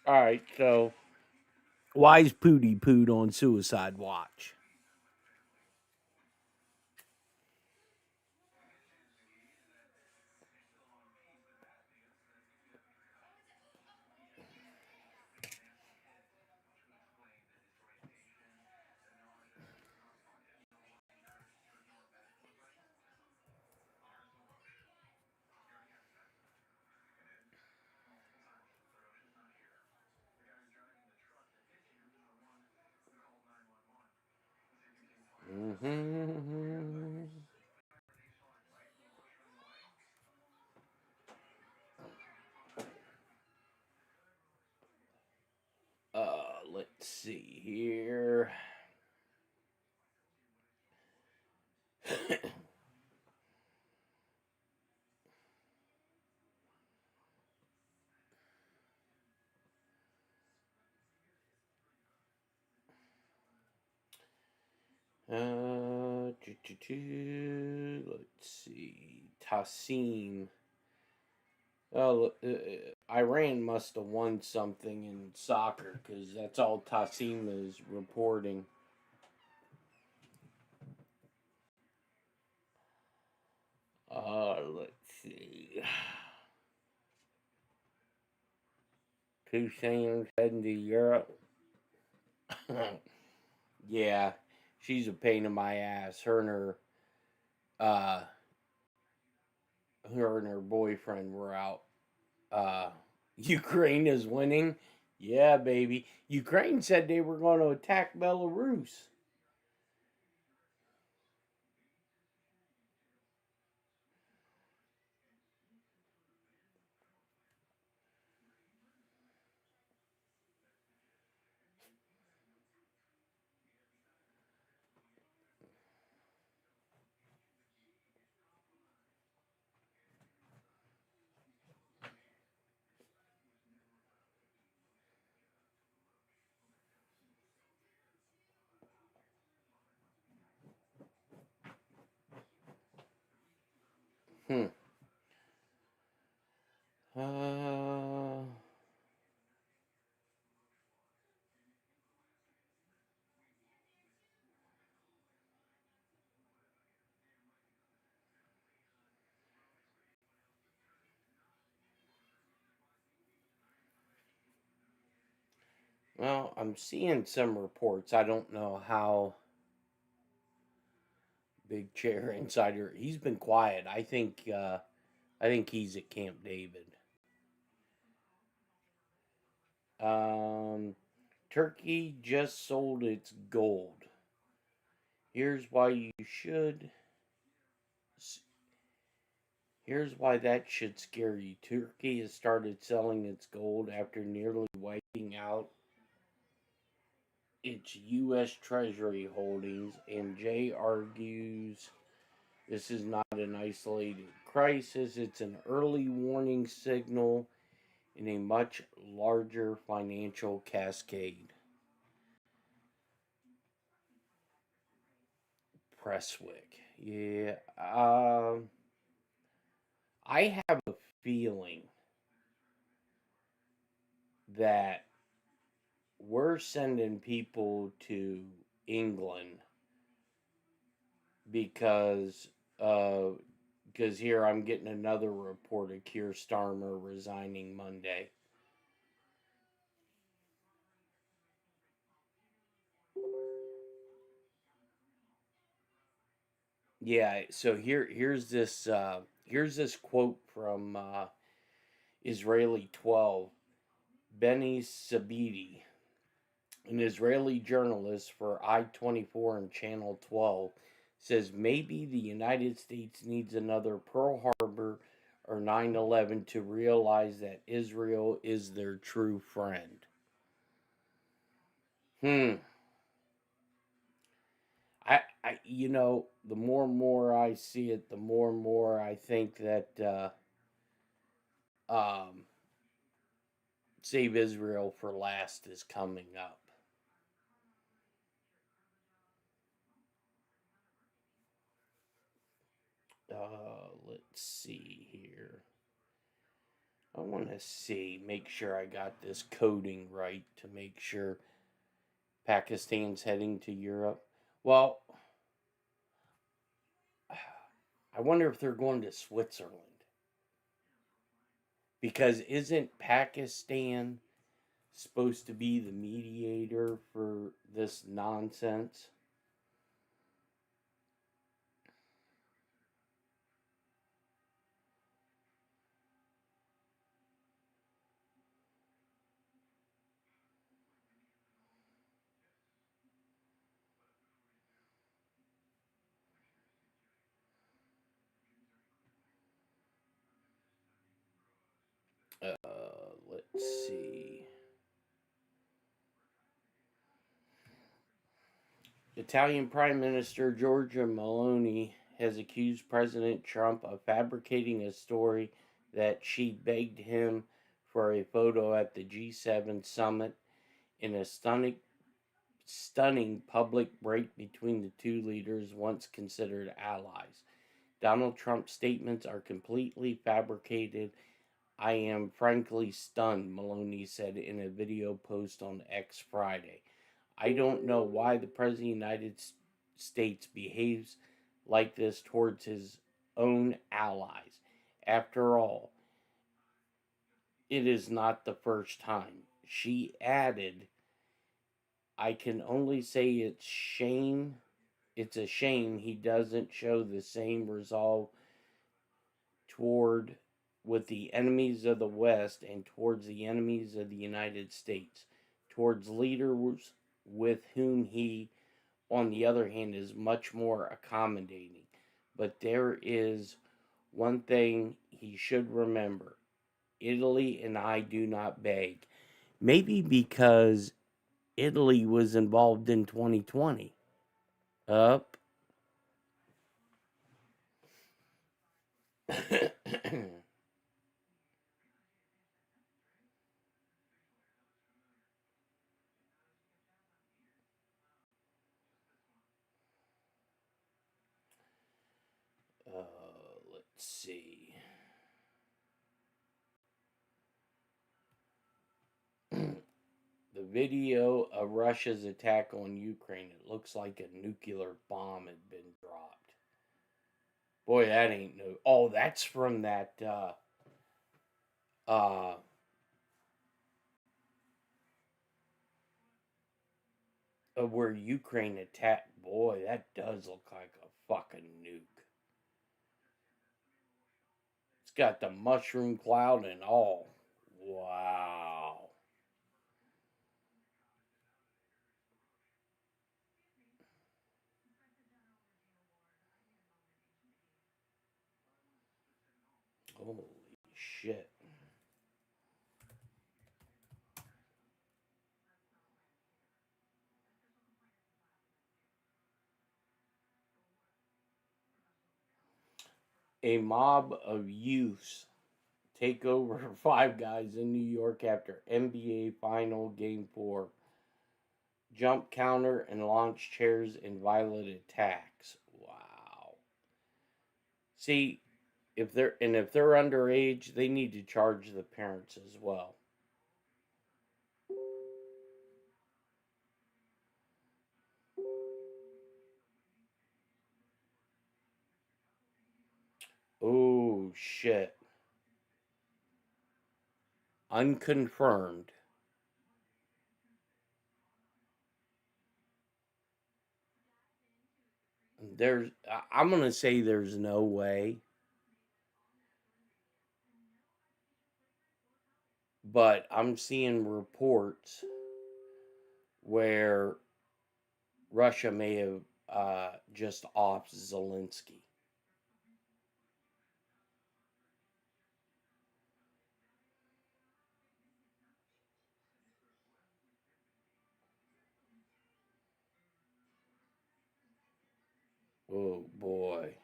Alright, so why's Pootie pooed on suicide watch? Let's see here. Let's see. Tassim. Oh, Iran must have won something in soccer because that's all Tassim is reporting. Let's see. Two singers heading to Europe. Yeah, she's a pain in my ass. Uh, her and her boyfriend were out. Ukraine is winning. Yeah, baby. Ukraine said they were going to attack Belarus. Hmm. Well, I'm seeing some reports. I don't know how Big Chair Insider. He's been quiet. I think he's at Camp David. Turkey just sold its gold. Here's why you should. Here's why that should scare you. Turkey has started selling its gold after nearly wiping out its U.S. Treasury holdings, and Jay argues this is not an isolated crisis, it's an early warning signal in a much larger financial cascade. Presswick. Yeah. I have a feeling that we're sending people to England because here I'm getting another report of Keir Starmer resigning Monday. Yeah, so here's this quote from Israeli 12, Benny Sabiti. An Israeli journalist for I-24 and Channel 12 says maybe the United States needs another Pearl Harbor or 9/11 to realize that Israel is their true friend. The more and more I see it, the more and more I think that Save Israel for Last is coming up. Let's see here. I want to make sure I got this coding right to make sure Pakistan's heading to Europe. Well, I wonder if they're going to Switzerland. Because isn't Pakistan supposed to be the mediator for this nonsense? Let's see. Italian Prime Minister Giorgia Meloni has accused President Trump of fabricating a story that she begged him for a photo at the G7 summit in a stunning public break between the two leaders once considered allies. Donald Trump's statements are completely fabricated. I am frankly stunned, Meloni said in a video post on X Friday. I don't know why the President of the United States behaves like this towards his own allies. After all, it is not the first time. She added, I can only say it's a shame he doesn't show the same resolve with the enemies of the West and towards the enemies of the United States, towards leaders with whom he, on the other hand, is much more accommodating. But there is one thing he should remember. Italy and I do not beg. Maybe because Italy was involved in 2020. Up. Let's see. The video of Russia's attack on Ukraine, it looks like a nuclear bomb had been dropped. Boy, that ain't no... Oh, that's from that, where Ukraine attacked. Boy, that does look like a fucking nuke. It's got the mushroom cloud and all. Wow. Holy shit. A mob of youths take over Five Guys in New York after NBA Final Game 4. Jump counter and launch chairs and violent attacks. Wow. See, if they're underage, they need to charge the parents as well. Oh shit. Unconfirmed. I'm going to say there's no way. But I'm seeing reports where Russia may have just off Zelenskyy. Oh boy.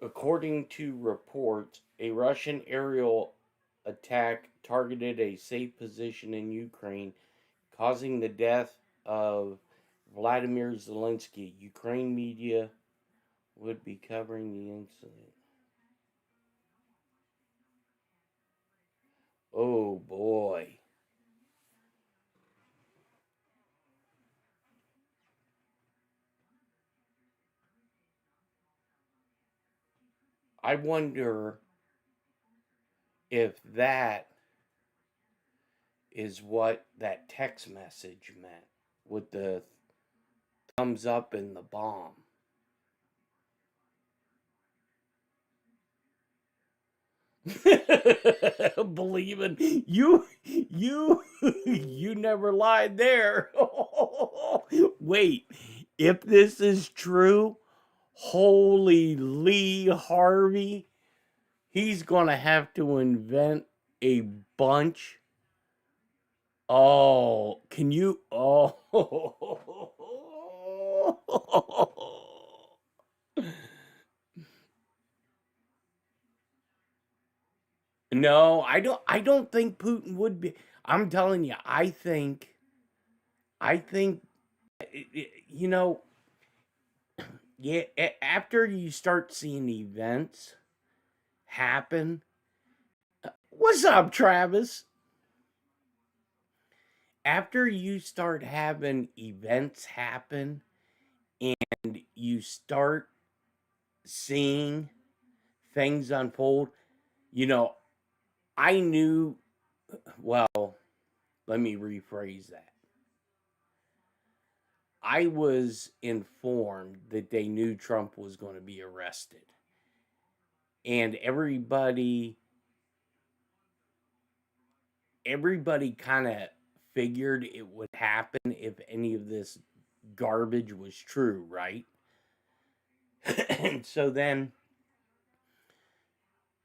According to reports, a Russian aerial attack targeted a safe position in Ukraine, causing the death of Vladimir Zelenskyy. Ukraine media would be covering the incident. Oh boy. I wonder if that is what that text message meant with the thumbs up and the bomb. Believing you never lied there. Wait, if this is true, holy Lee Harvey, he's gonna have to invent a bunch. Oh, can you? Oh, no, I don't. I don't think Putin would be. I'm telling you, I think. You know. Yeah, after you start seeing events happen. What's up, Travis? After you start having events happen and you start seeing things unfold, you know, I knew, well, let me rephrase that. I was informed that they knew Trump was going to be arrested. And everybody kind of figured it would happen if any of this garbage was true, right? And so then,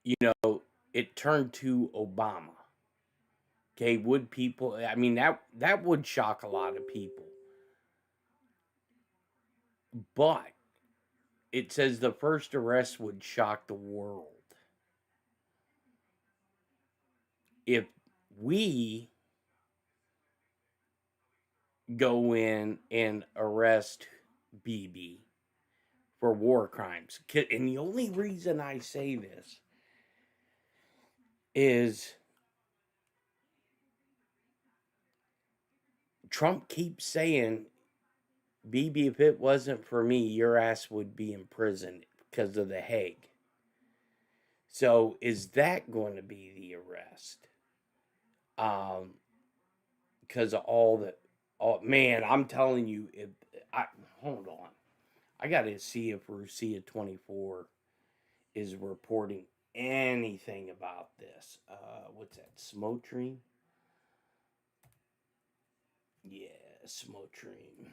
you know, it turned to Obama. Okay, would people, I mean, that would shock a lot of people. But it says the first arrest would shock the world. If we go in and arrest BB for war crimes, and the only reason I say this is Trump keeps saying, BB, if it wasn't for me, your ass would be in prison because of the Hague. So is that going to be the arrest? Because of all the, oh man, I'm telling you, hold on, I got to see if Russia 24 is reporting anything about this. What's that? Smotrine? Yeah, Smotrine.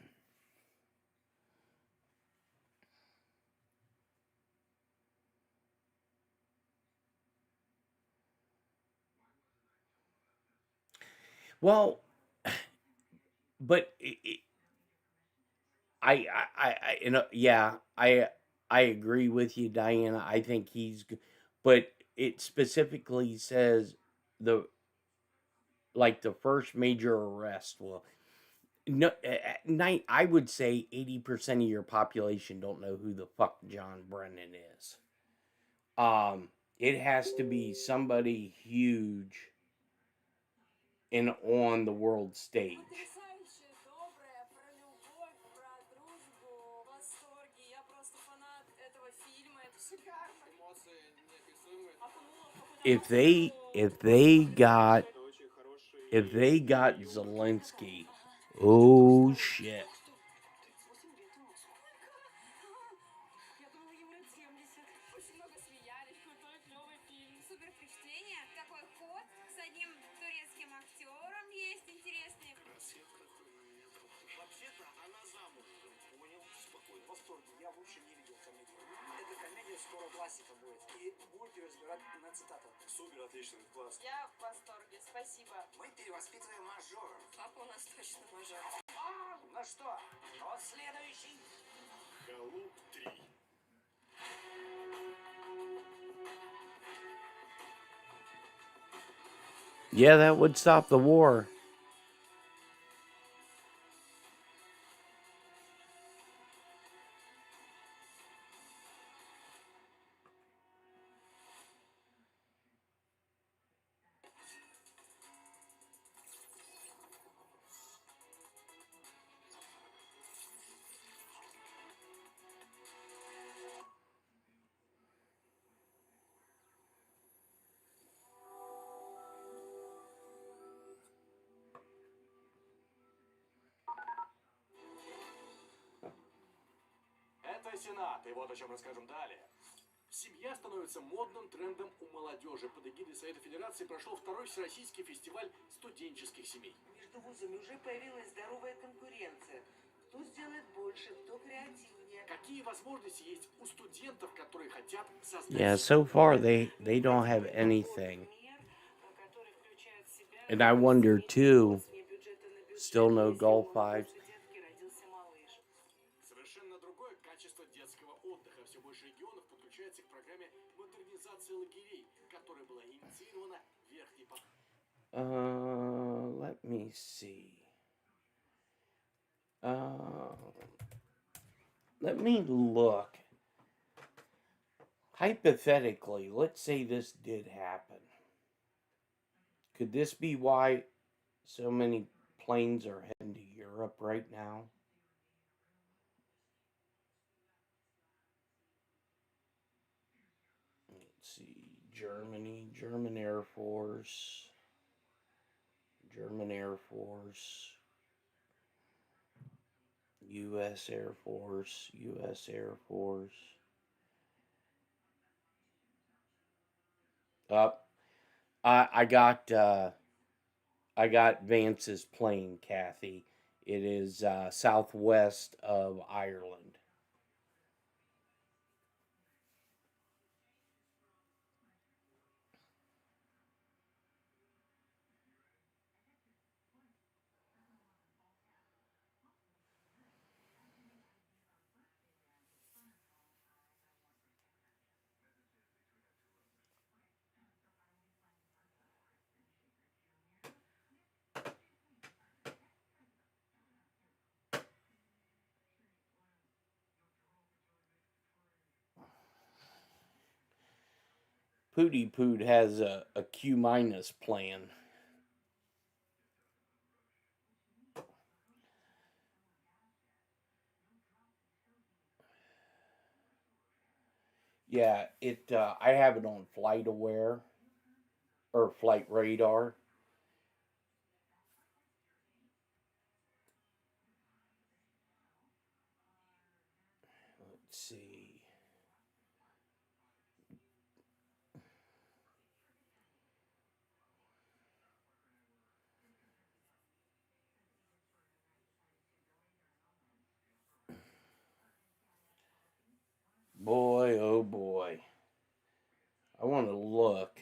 Well, but you know, yeah, I agree with you, Diana. I think he's, but it specifically says the first major arrest. Well, no, at night I would say 80% of your population don't know who the fuck John Brennan is. It has to be somebody huge and on the world stage. If they got Zelenskyy, oh shit. восторге. Я лучше не видел комедию. Эта комедия скоро классика будет. И будете разбирать на цитатах. Супер, отлично, класс. Я в восторге, спасибо. Мы перевоспитываем мажоров. Папа у нас точно мажор. Ну что, кто следующий? Холоп 3. Yeah, that would stop the war. Это Сенат, и вот о чем расскажем далее. Семья становится модным трендом у молодежи. Под эгидой Совета Федерации прошел второй всероссийский фестиваль студенческих семей. Между вузами уже появилась здоровая конкуренция. Кто сделает больше, кто креативнее. Какие возможности есть у студентов, которые хотят создать... Yeah, so far they don't have anything. And I wonder too, still no golf 5. Совершенно другое качество детского отдыха. Все больше регионов подключается к программе модернизации лагерей, которая была инициирована Верхней Let me see. Let me look. Hypothetically, let's say this did happen. Could this be why so many planes are heading to Europe right now? Let's see. German Air Force. U.S. Air Force. Up. I got Vance's plane, Kathy. It is southwest of Ireland. Pooty Poot has a Q- plan. Yeah, I have it on Flight Aware or Flight Radar. Let's see. Boy, oh boy. I want to look.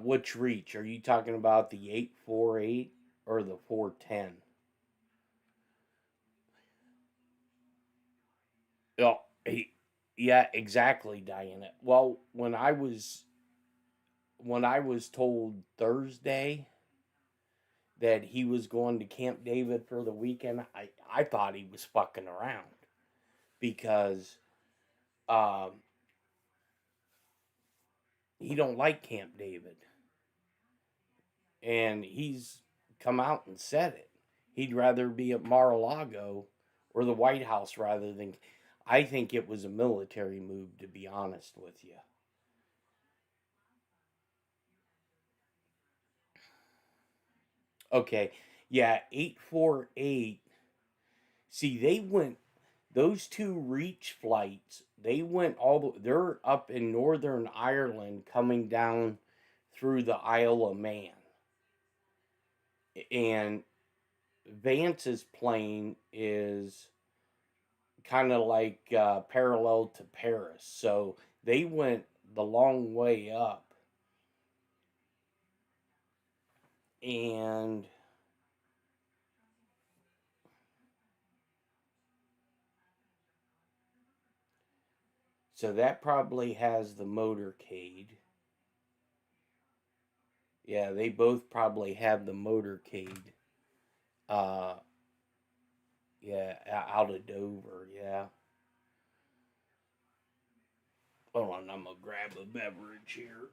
Which reach? Are you talking about the 848 or the 410? Oh, yeah, exactly, Diana. Well, when I was told Thursday that he was going to Camp David for the weekend, I thought he was fucking around because he don't like Camp David. And he's come out and said it. He'd rather be at Mar-a-Lago or the White House rather than... I think it was a military move, to be honest with you. Okay, yeah, 848. See, those two reach flights, they're up in Northern Ireland coming down through the Isle of Man. And Vance's plane is kind of like parallel to Paris. So they went the long way up. And so that probably has the motorcade. Yeah, they both probably have the motorcade. Yeah, out of Dover, yeah. Hold on, I'm gonna grab a beverage here.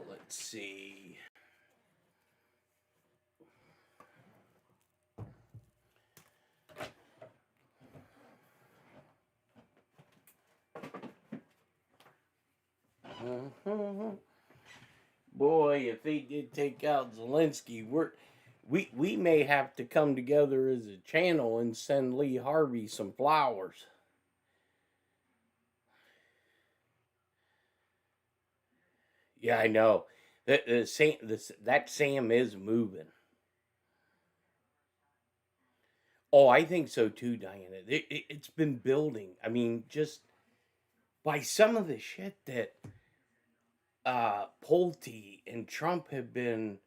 Let's see. Boy, if they did take out Zelenskyy, we may have to come together as a channel and send Lee Harvey some flowers. Yeah, I know. That Sam is moving. Oh, I think so too, Diana. It's been building. I mean, just by some of the shit that Pulte and Trump have been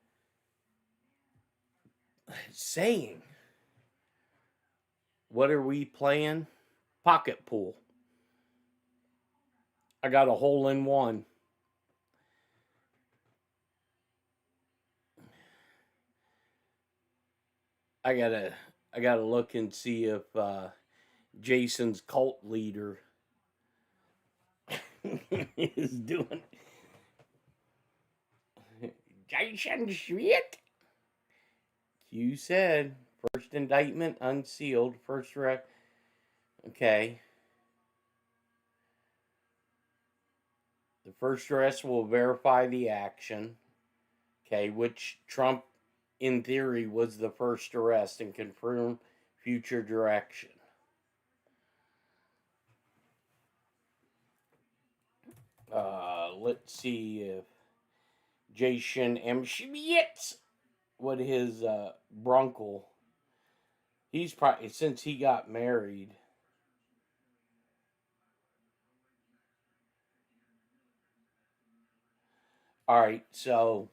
saying. What are we playing? Pocket pool. I got a hole in one. I gotta look and see if Jason's cult leader is doing. Jason Schmidt. Q said first indictment unsealed. First rec. Okay. The first arrest will verify the action. Okay, which Trump, in theory, was the first arrest and confirm future direction. Let's see if Jason M. Schmidt, what his brunkle. He's probably, since he got married. All right, so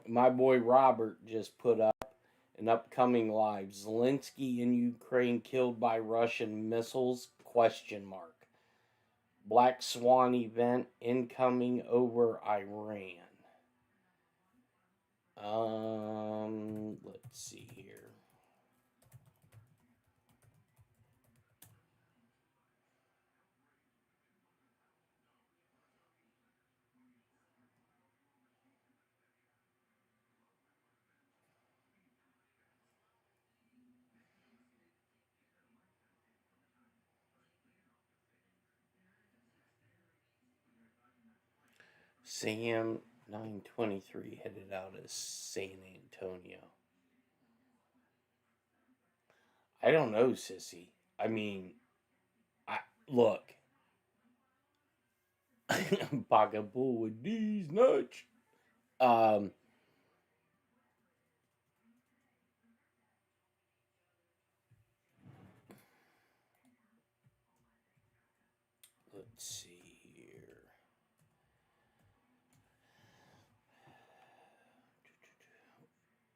my boy Robert just put up an upcoming live. Zelenskyy in Ukraine killed by Russian missiles? Question mark. Black Swan event incoming over Iran. Let's see here. Sam 923 headed out of San Antonio. I don't know, sissy. I mean, look. Pocket pool with these nuts. Let's see here.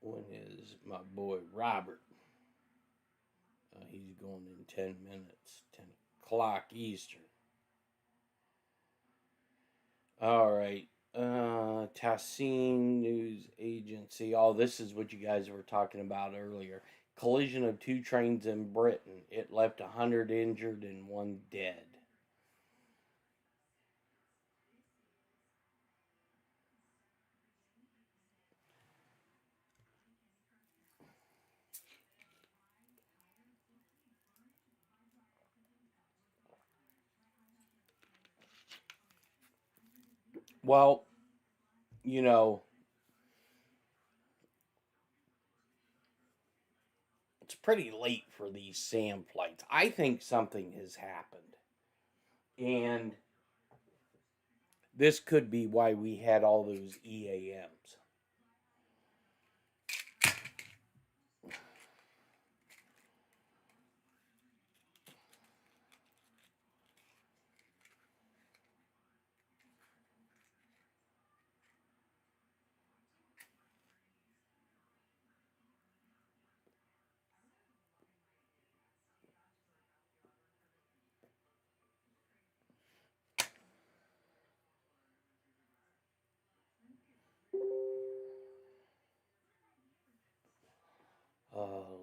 When is my boy Robert? He's going in 10 minutes. 10 o'clock Eastern. All right. Tassim News Agency. Oh, this is what you guys were talking about earlier. Collision of two trains in Britain. It left 100 injured and 1 dead. Well, you know, it's pretty late for these SAM flights. I think something has happened. And this could be why we had all those EAMs.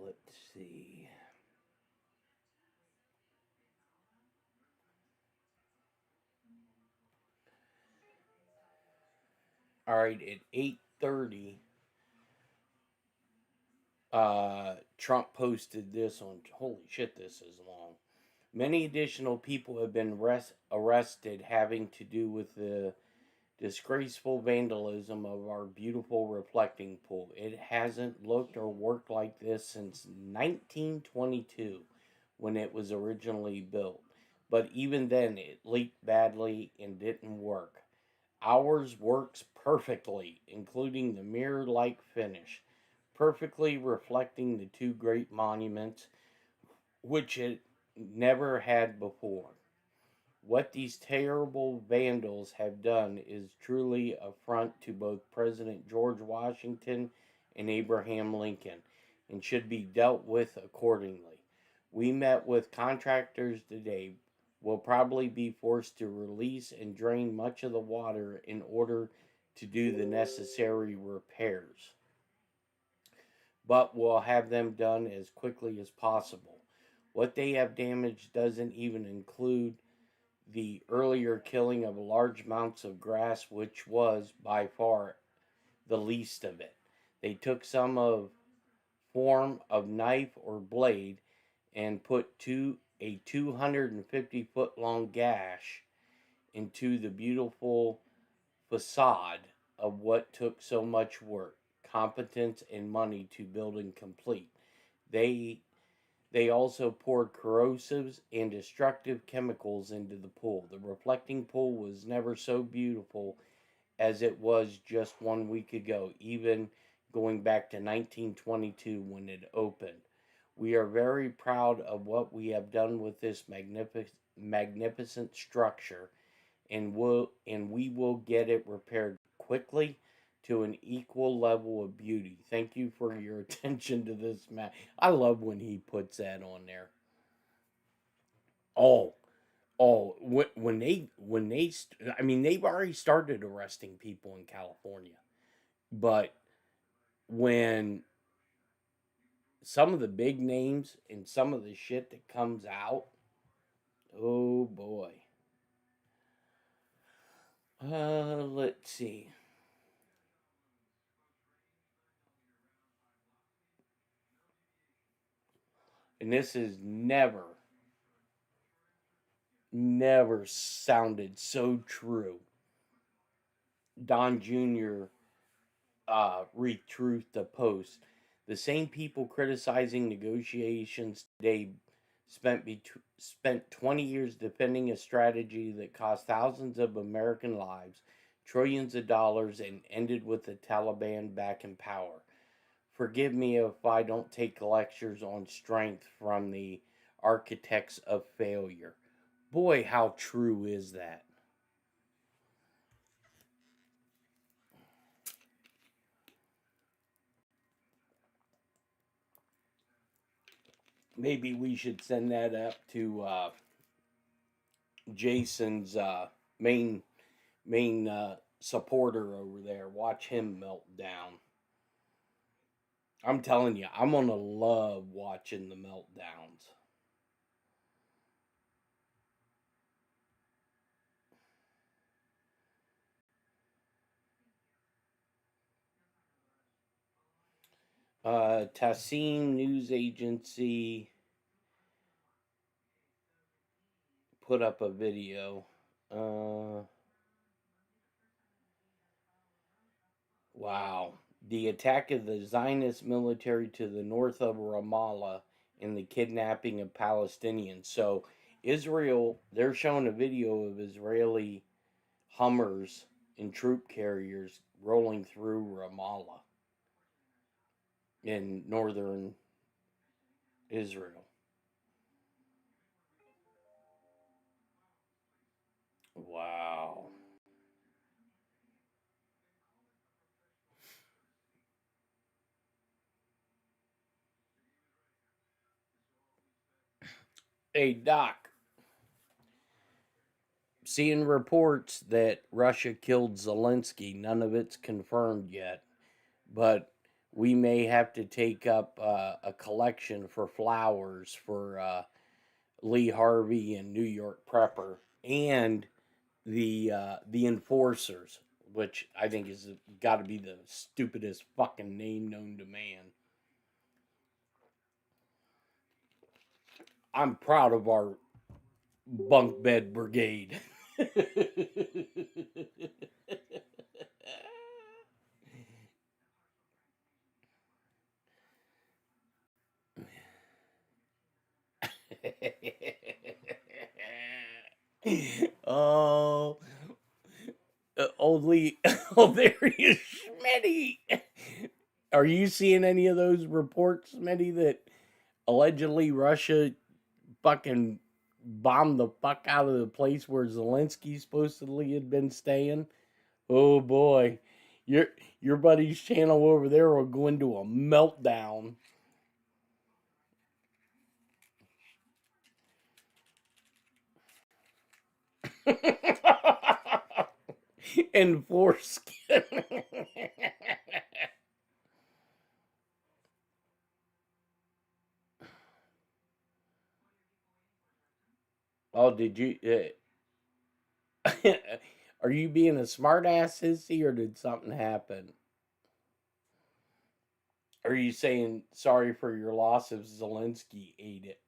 Let's see. All right, at 8:30, Trump posted this on. Holy shit, this is long. Many additional people have been arrested having to do with the disgraceful vandalism of our beautiful reflecting pool. It hasn't looked or worked like this since 1922 when it was originally built. But even then, it leaked badly and didn't work. Ours works perfectly, including the mirror like finish, perfectly reflecting the two great monuments, which it never had before. What these terrible vandals have done is truly an affront to both President George Washington and Abraham Lincoln and should be dealt with accordingly. We met with contractors today. Will probably be forced to release and drain much of the water in order to do the necessary repairs, but we'll have them done as quickly as possible. What they have damaged doesn't even include the earlier killing of large amounts of grass, which was by far the least of it. They took some of form of knife or blade and put a 250-foot long gash into the beautiful facade of what took so much work, competence, and money to build and complete. They they also poured corrosives and destructive chemicals into the pool. The reflecting pool was never so beautiful as it was just 1 week ago, even going back to 1922 when it opened. We are very proud of what we have done with this magnificent structure, and we will get it repaired quickly to an equal level of beauty. Thank you for your attention to this man. I love when he puts that on there. Oh, I mean, they've already started arresting people in California, but when some of the big names and some of the shit that comes out, oh boy. Let's see. And this has never sounded so true. Don Jr. Retruth the Post. The same people criticizing negotiations today spent 20 years defending a strategy that cost thousands of American lives, trillions of dollars, and ended with the Taliban back in power. Forgive me if I don't take lectures on strength from the architects of failure. Boy, how true is that? Maybe we should send that up to Jason's main supporter over there. Watch him melt down. I'm telling you, I'm gonna love watching the meltdowns. Tassim News Agency put up a video. Wow. The attack of the Zionist military to the north of Ramallah and the kidnapping of Palestinians. So, Israel, they're showing a video of Israeli Hummers and troop carriers rolling through Ramallah in northern Israel. Wow. Hey, Doc, seeing reports that Russia killed Zelensky, none of it's confirmed yet, but we may have to take up a collection for flowers for Lee Harvey and New York Prepper and the enforcers, which I think is got to be the stupidest fucking name known to man. I'm proud of our bunk bed brigade. Oh, only oh, there he is, Schmitty. Are you seeing any of those reports, Schmitty, that allegedly Russia fucking bombed the fuck out of the place where Zelensky supposedly had been staying? Oh boy, your buddy's channel over there will go into a meltdown. And foreskin. Oh, did you? Are you being a smart ass, Sissy, or did something happen? Are you saying sorry for your loss if Zelensky ate it?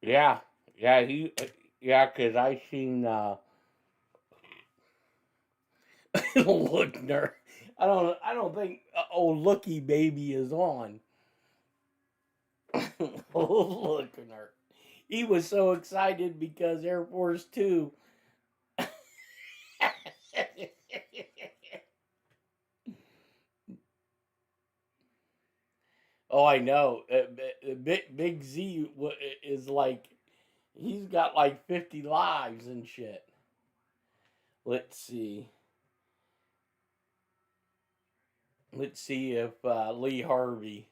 Yeah, yeah, yeah, cause I seen Lookner. I don't think old Looky Baby is on. Lookner. He was so excited because Air Force Two. Oh, I know. Big Z is like, he's got like 50 lives and shit. Let's see. Let's see if Lee Harvey.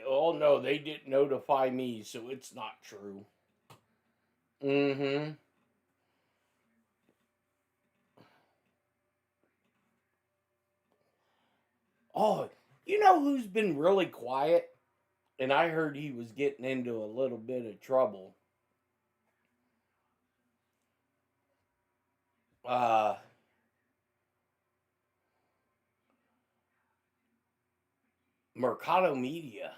Oh no, they didn't notify me, so it's not true. Mm-hmm. Oh, you know who's been really quiet? And I heard he was getting into a little bit of trouble. Uh, Mercado Media.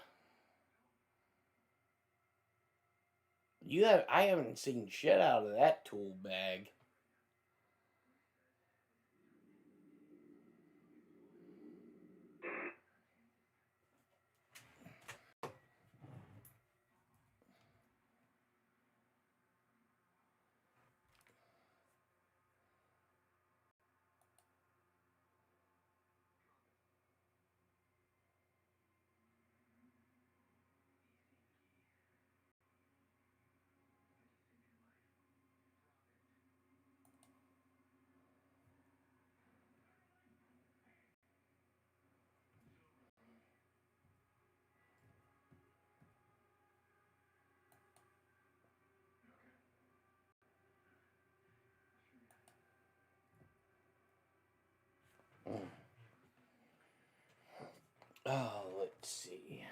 I haven't seen shit out of that tool bag. Oh, let's see.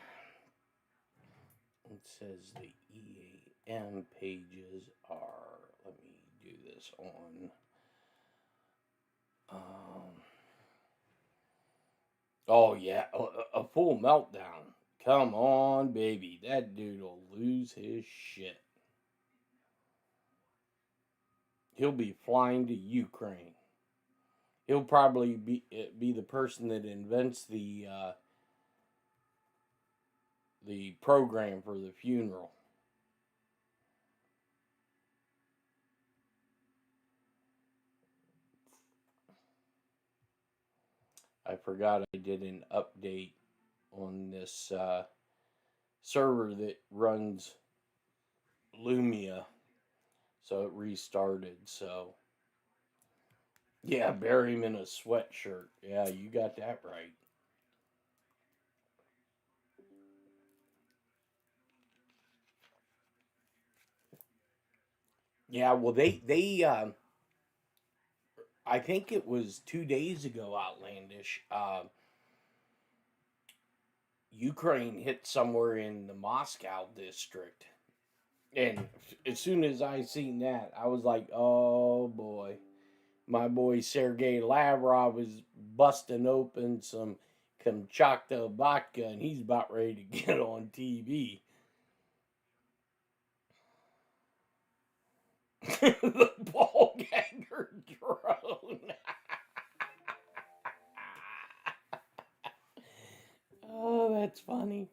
says the EAM pages are, let me do this on, oh yeah, a full meltdown. Come on, baby. That dude will lose his shit. He'll be flying to Ukraine. He'll probably be the person that invents the program for the funeral. I forgot I did an update on this server that runs Lumia, so it restarted. So yeah, bury him in a sweatshirt. Yeah, you got that right. Yeah, well, they I think it was 2 days ago, Outlandish. Ukraine hit somewhere in the Moscow district. And as soon as I seen that, I was like, oh boy. My boy Sergei Lavrov is busting open some Kamchatka vodka and he's about ready to get on TV. The ball gagger drone. Oh, that's funny.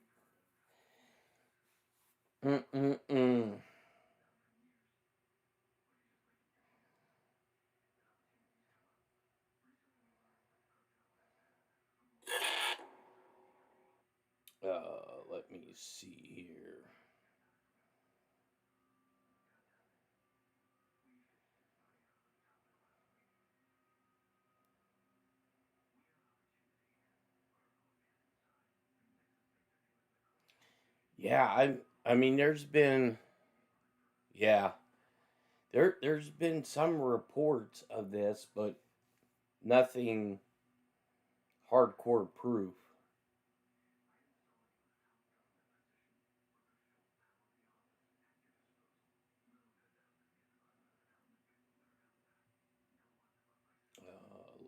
Mm-mm-mm. Let me see here. Yeah, I mean there's been there's been some reports of this, but nothing hardcore proof.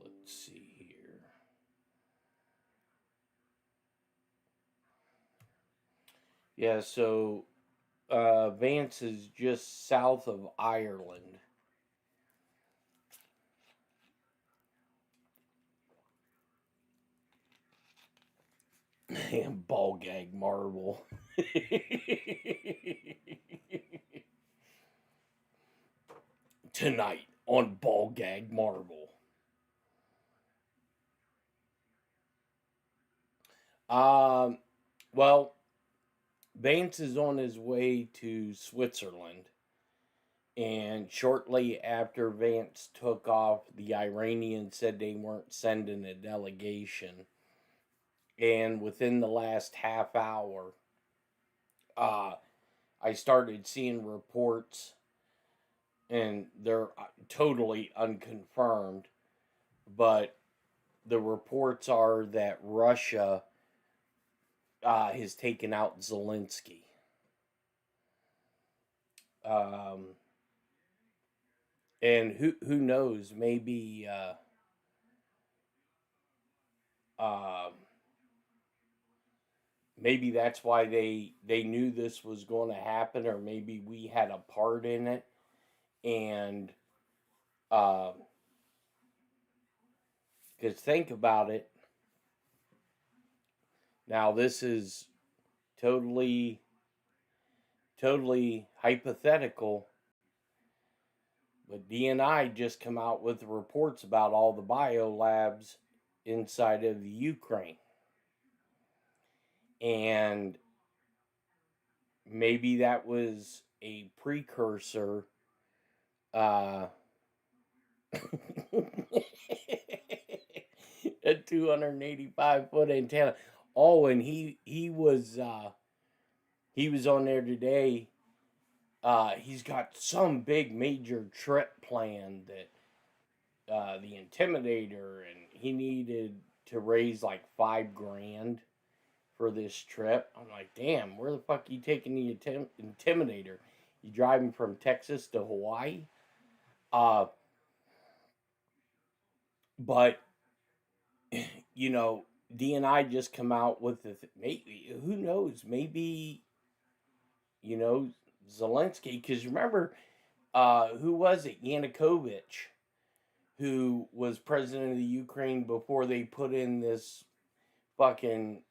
Let's see here. Yeah, so Vance is just south of Ireland. And ball gag marble. Tonight on Ball Gag Marble. Well, Vance is on his way to Switzerland. And shortly after Vance took off, the Iranians said they weren't sending a delegation. And within the last half hour, I started seeing reports, and they're totally unconfirmed, but the reports are that Russia has taken out Zelenskyy. And who knows? Maybe maybe that's why they knew this was going to happen, or maybe we had a part in it. And because think about it. Now this is totally hypothetical, but DNI just come out with reports about all the biolabs inside of the Ukraine. And maybe that was a precursor. A 285-foot antenna. Oh, and he was on there today. He's got some big major trip plan that the Intimidator, and he needed to raise like $5,000 for this trip. I'm like, damn, where the fuck are you taking the Intimidator? You driving from Texas to Hawaii? But you know, DNI just come out with maybe, who knows, maybe, you know, Zelenskyy, because remember, who was it? Yanukovych, who was president of the Ukraine before they put in this fucking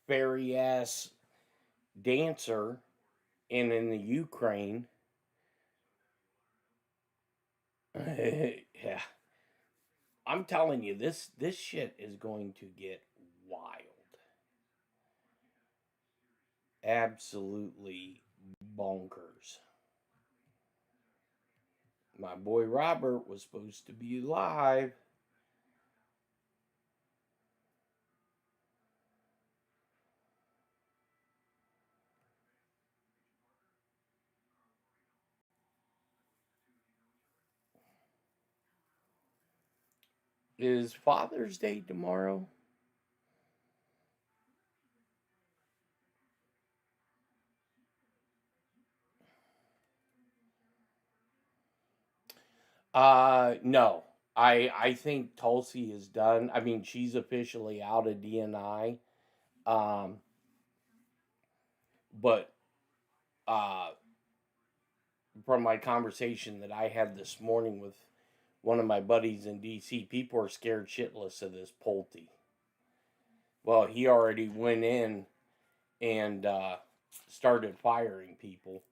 fairy ass dancer in the Ukraine. Yeah. I'm telling you, this shit is going to get wild. Absolutely bonkers. My boy Robert was supposed to be live. Is Father's Day tomorrow? No. I think Tulsi is done. I mean, she's officially out of DNI. But from my conversation that I had this morning with one of my buddies in DC, people are scared shitless of this Pulte. Well, he already went in and started firing people.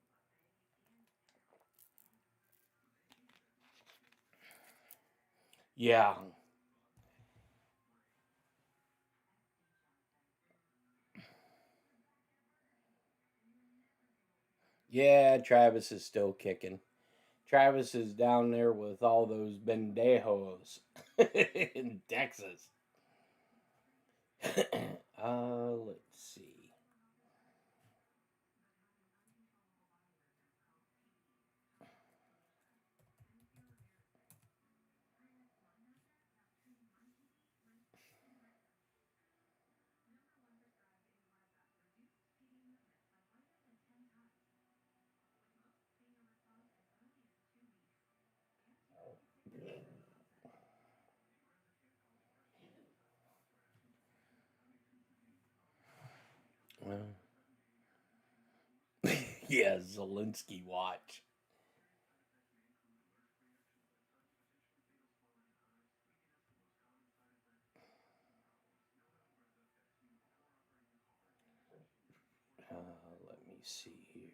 Yeah. Yeah, Travis is still kicking. Travis is down there with all those bendejos in Texas. Let's see. Yeah, Zelenskyy watch. Let me see here.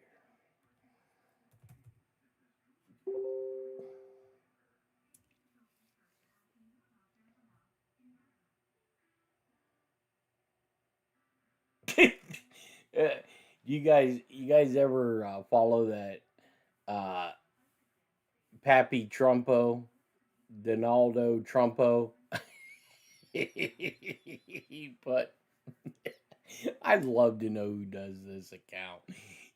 You guys ever follow that Pappy Trumpo, Donaldo Trumpo? He put I'd love to know who does this account.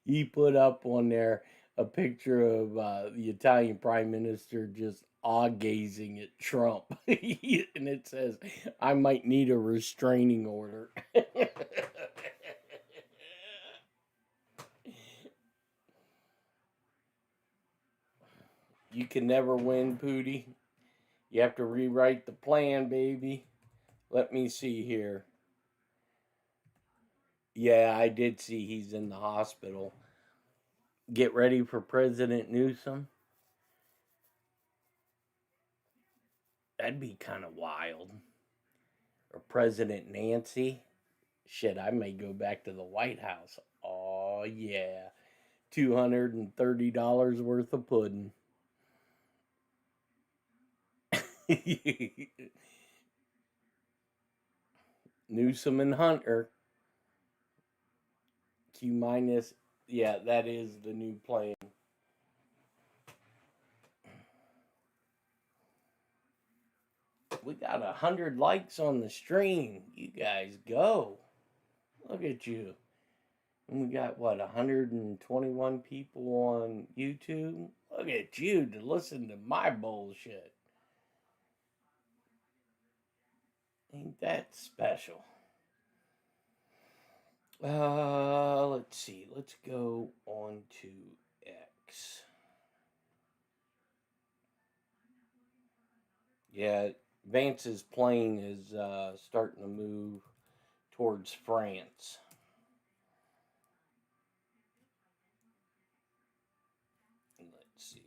He put up on there a picture of the Italian Prime Minister just awe-gazing at Trump. And it says, I might need a restraining order. You can never win, Pootie. You have to rewrite the plan, baby. Let me see here. Yeah, I did see he's in the hospital. Get ready for President Newsom. That'd be kind of wild. Or President Nancy. Shit, I may go back to the White House. Oh, yeah. $230 worth of pudding. Newsom and Hunter. Q minus. Yeah, that is the new plan. We got 100 likes on the stream. You guys go. Look at you. And we got, 121 people on YouTube? Look at you to listen to my bullshit. Ain't that special? Let's see. Let's go on to X. Yeah, Vance's plane is starting to move towards France. Let's see.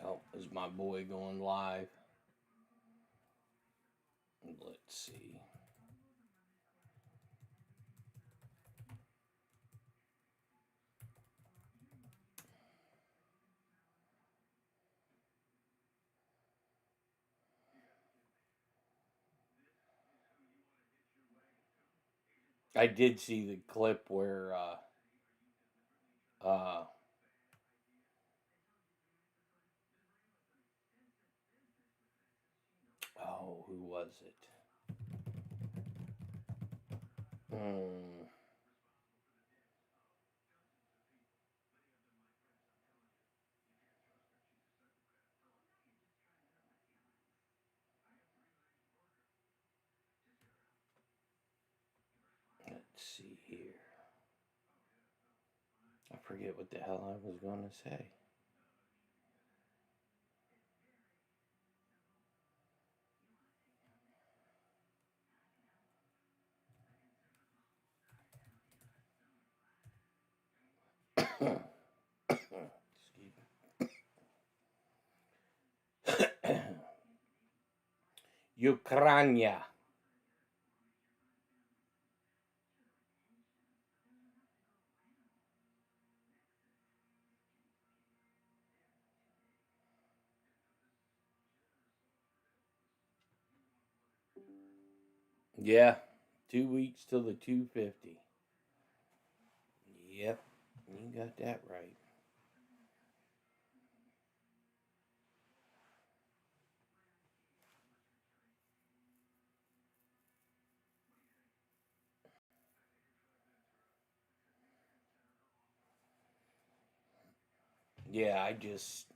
Oh, is my boy going live? Let's see. I did see the clip where oh, who was it? Let's see here. I forget what the hell I was going to say. Ukraine. Yeah, 2 weeks till the 250. Yep, you got that right. Yeah, I just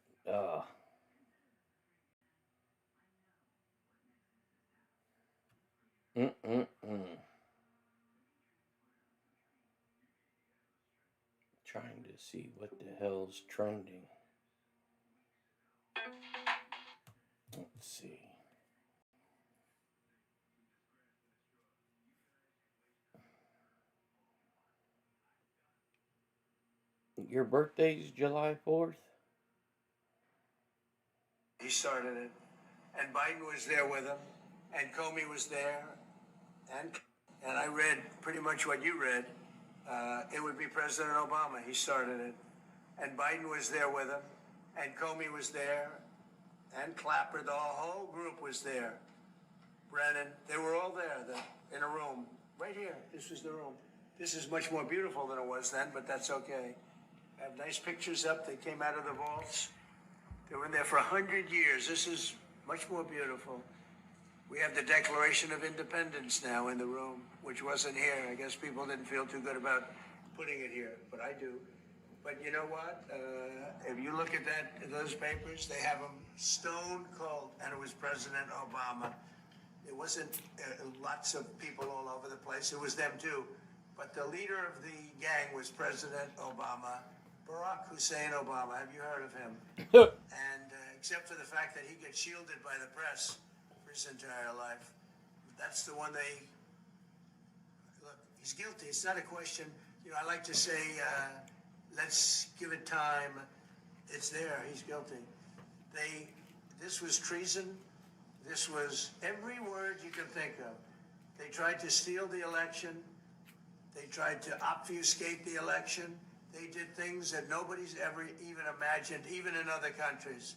trying to see what the hell's trending. Let's see. Your birthday's July 4th? He started it, and Biden was there with him, and Comey was there, and I read pretty much what you read. It would be President Obama. He started it, and Biden was there with him, and Comey was there, and Clapper. The whole group was there. Brennan, they were all there in a room right here. This was the room. This is much more beautiful than it was then, but that's okay. I have nice pictures up. They came out of the vaults. They were in there for 100 years. This is much more beautiful. We have the Declaration of Independence now in the room, which wasn't here. I guess people didn't feel too good about putting it here, but I do. But you know what? If you look at those papers, they have them stone cold, and it was President Obama. It wasn't lots of people all over the place. It was them too. But the leader of the gang was President Obama, Barack Hussein Obama. Have you heard of him? And except for the fact that he gets shielded by the press for his entire life, that's the one they look. He's guilty. It's not a question. You know, I like to say, let's give it time. It's there. He's guilty. This was treason. This was every word you can think of. They tried to steal the election. They tried to obfuscate the election. They did things that nobody's ever even imagined, even in other countries.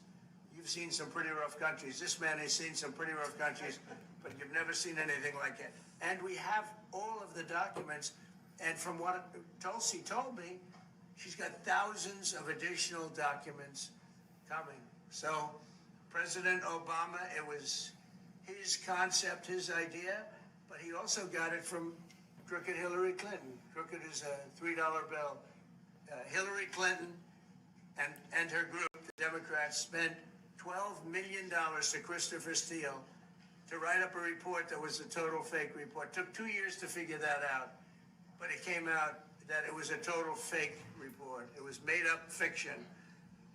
You've seen some pretty rough countries. This man has seen some pretty rough countries, but you've never seen anything like it. And we have all of the documents. And from what Tulsi told me, she's got thousands of additional documents coming. So President Obama. It was his concept, his idea, but he also got it from crooked Hillary Clinton. Crooked is a $3 bill. Hillary Clinton and her group, the Democrats, spent $12 million to Christopher Steele to write up a report that was a total fake report. Took 2 years to figure that out, but it came out that it was a total fake report. It was made up fiction,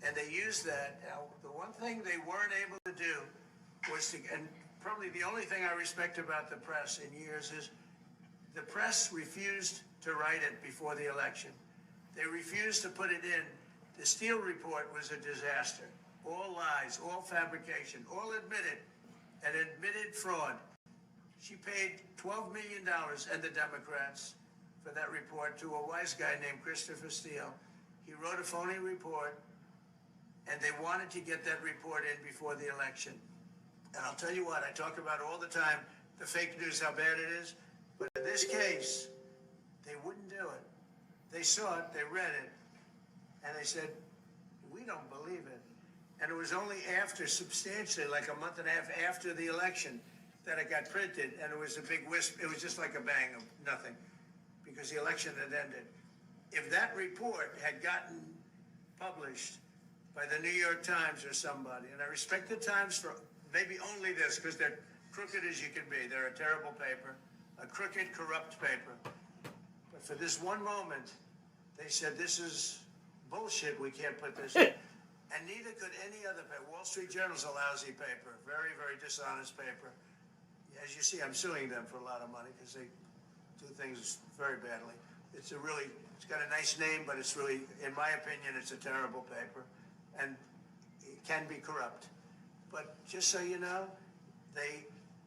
and they used that. Now, the one thing they weren't able to do was to, and probably the only thing I respect about the press in years is the press refused to write it before the election. They refused to put it in. The Steele report was a disaster. All lies, all fabrication, all admitted, and admitted fraud. She paid $12 million, and the Democrats, for that report to a wise guy named Christopher Steele. He wrote a phony report, and they wanted to get that report in before the election. And I'll tell you what, I talk about all the time, the fake news, how bad it is. But in this case, they wouldn't do it. They saw it, they read it, and they said, we don't believe it. And it was only after, substantially, like a month and a half after the election, that it got printed, and it was a big wisp. It was just like a bang of nothing, because the election had ended. If that report had gotten published by the New York Times or somebody, and I respect the Times for maybe only this, because they're crooked as you can be. They're a terrible paper, a crooked, corrupt paper. But for this one moment, they said, this is bullshit, we can't put this in. And neither could any other paper. Wall Street Journal's a lousy paper, very, very dishonest paper. As you see, I'm suing them for a lot of money because they do things very badly. It's got a nice name, but it's really, in my opinion, it's a terrible paper. And it can be corrupt. But just so you know, they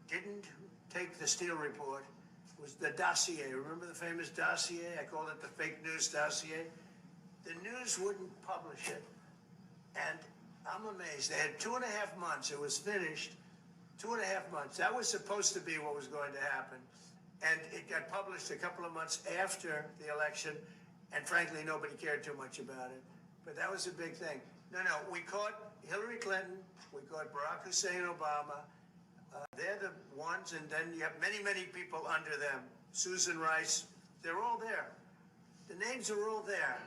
didn't take the Steele report. It was the dossier. Remember the famous dossier? I called it the fake news dossier. The news wouldn't publish it. And I'm amazed. They had 2.5 months. It was finished. 2.5 months. That was supposed to be what was going to happen. And it got published a couple of months after the election. And frankly, nobody cared too much about it. But that was a big thing. No, we caught Hillary Clinton. We caught Barack Hussein Obama. They're the ones. And then you have many, many people under them. Susan Rice. They're all there. The names are all there.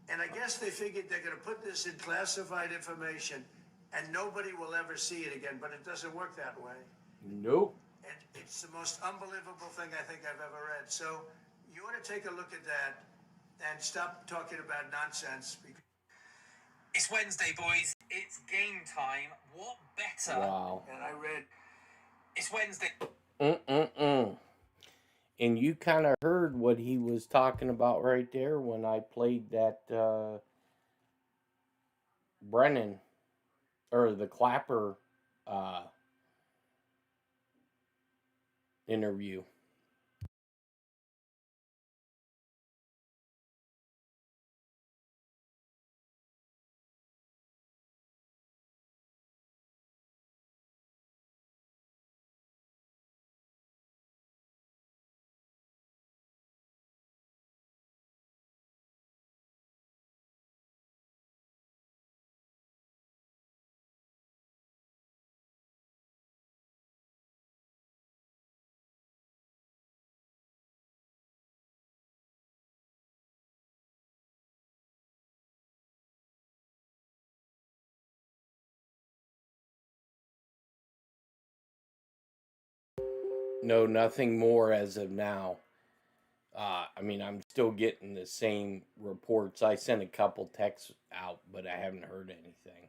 And I guess they figured they're going to put this in classified information and nobody will ever see it again. But it doesn't work that way. Nope. And it's the most unbelievable thing I think I've ever read. So you ought to take a look at that and stop talking about nonsense. It's Wednesday, boys. It's game time. What better? Wow. And I read. It's Wednesday. And you kind of heard what he was talking about right there when I played that Brennan, or the Clapper interview. No, nothing more as of now. I mean, I'm still getting the same reports. I sent a couple texts out, but I haven't heard anything.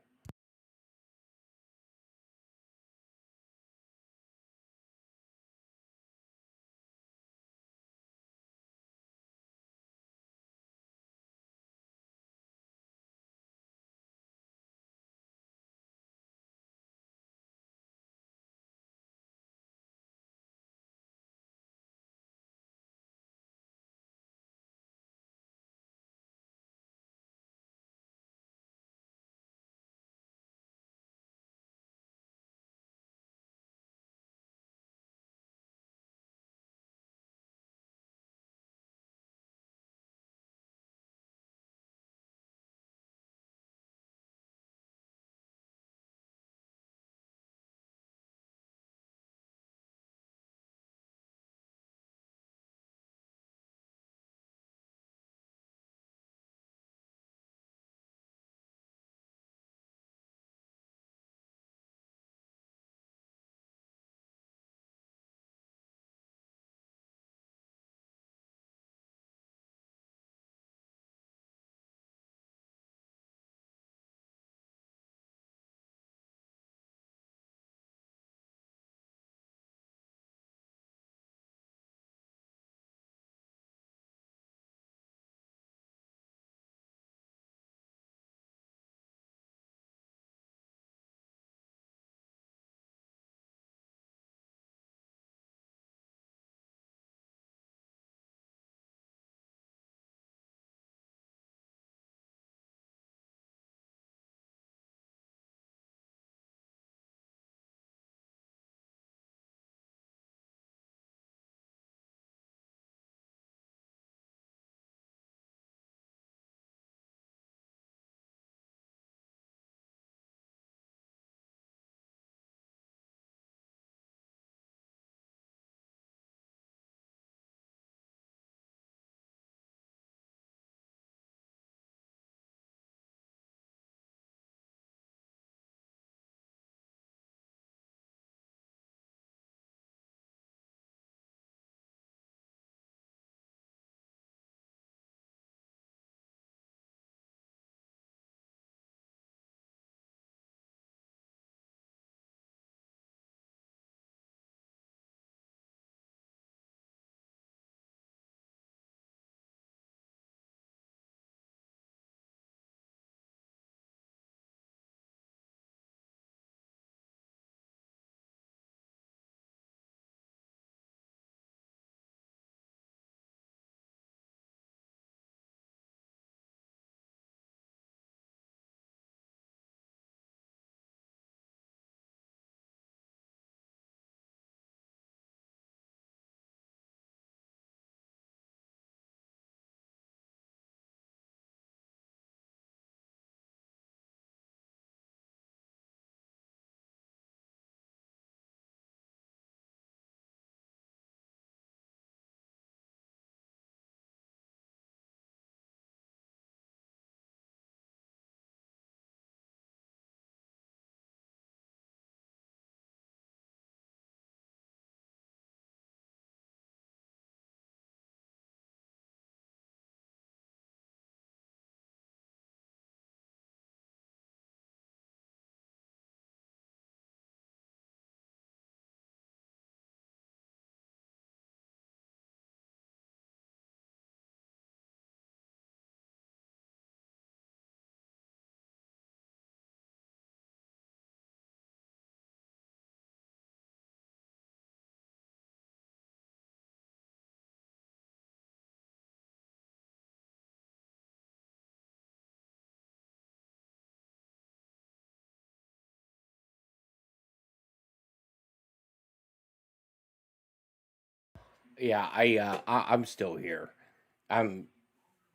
Yeah, I'm still here.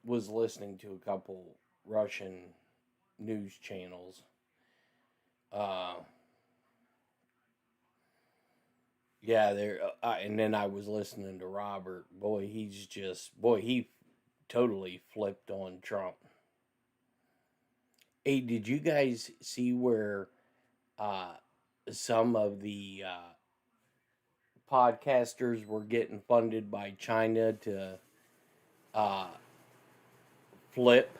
Was listening to a couple Russian news channels. Yeah, there. And then I was listening to Robert. Boy, he totally flipped on Trump. Hey, did you guys see where uh, some of the podcasters were getting funded by China to uh, flip?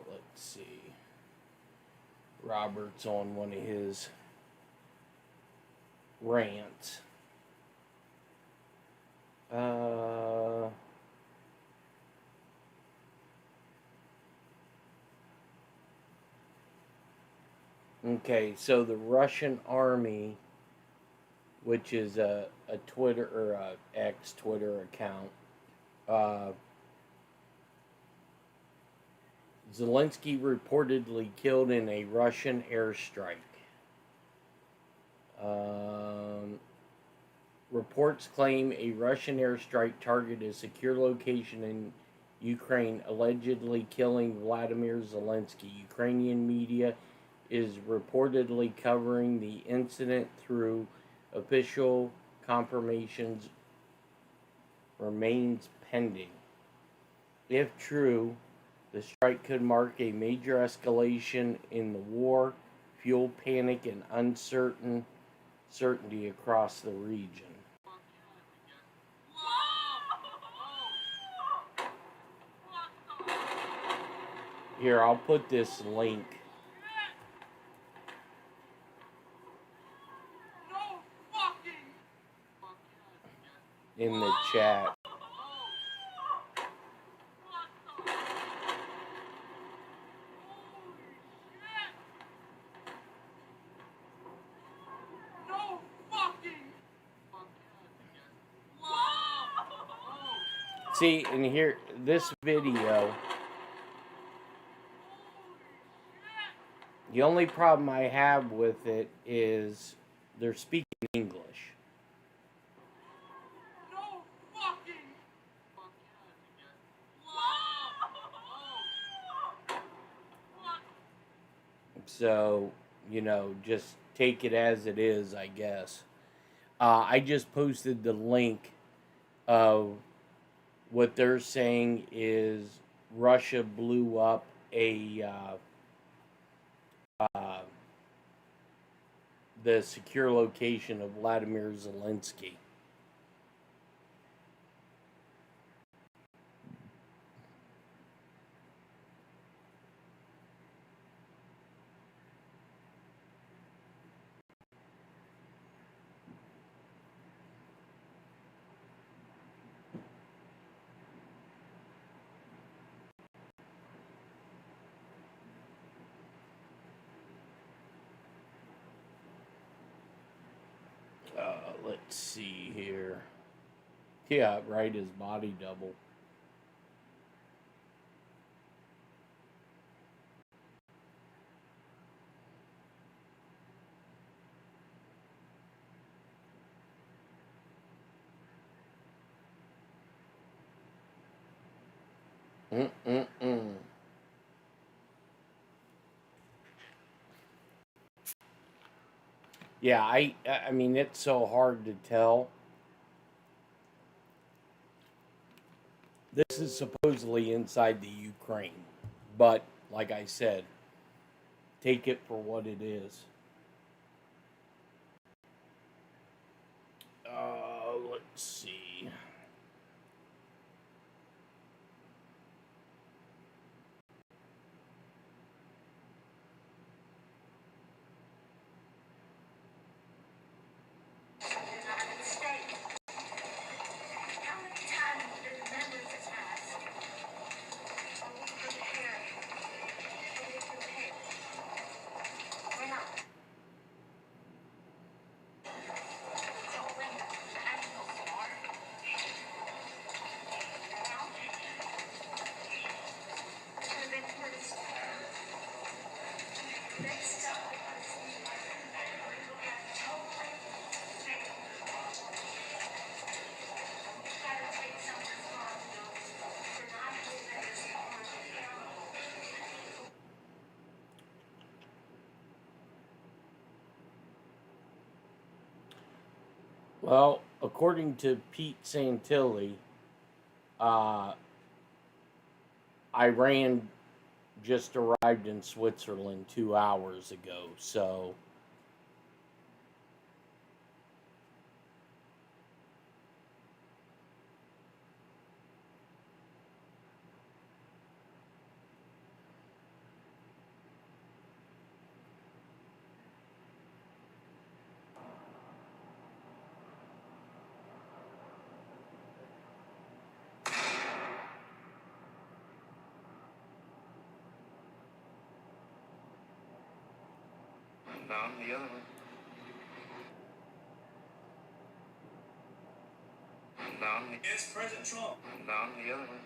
Let's see. Robert's on one of his rants. Okay, so the Russian army, which is a Twitter or a X Twitter account, uh, Zelenskyy reportedly killed in a Russian airstrike. Reports claim a Russian airstrike targeted a secure location in Ukraine, allegedly killing Vladimir Zelenskyy. Ukrainian media is reportedly covering the incident through official confirmations remains pending. If true, the strike could mark a major escalation in the war, fuel panic and uncertainty across the region. Here, I'll put this link in the chat. See, and here, this video, the only problem I have with it is they're speaking English. So, just take it as it is, I guess. I just posted the link of what they're saying is Russia blew up the secure location of Vladimir Zelenskyy. Let's see here. Yeah, right, his body double. Yeah, I mean, it's so hard to tell. This is supposedly inside the Ukraine, but like I said, take it for what it is. Let's see. Well, according to Pete Santilli, uh, Iran just arrived in Switzerland 2 hours ago. So, Down the other one. Down the. Yes, President Trump. Down the other one.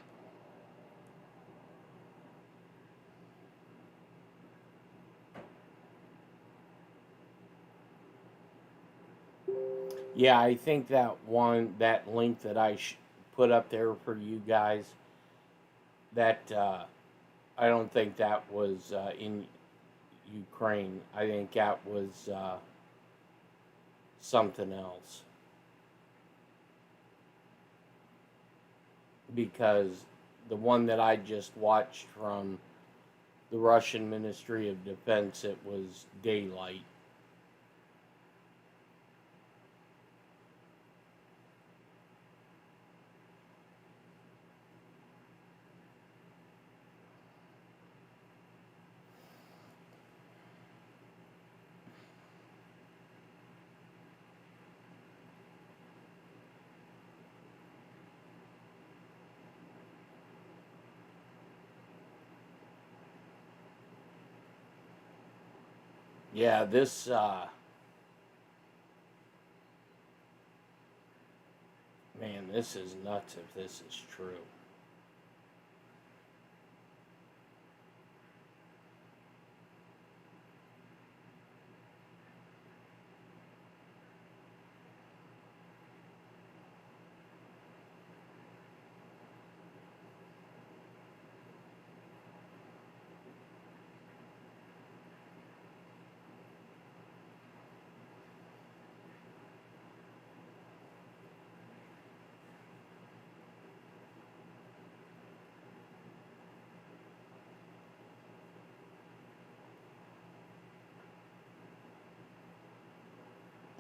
yeah, I think that link that I put up there for you guys, that I don't think that was in Ukraine. I think that was something else. Because the one that I just watched from the Russian Ministry of Defense, it was daylight. Yeah, this man, this is nuts if this is true.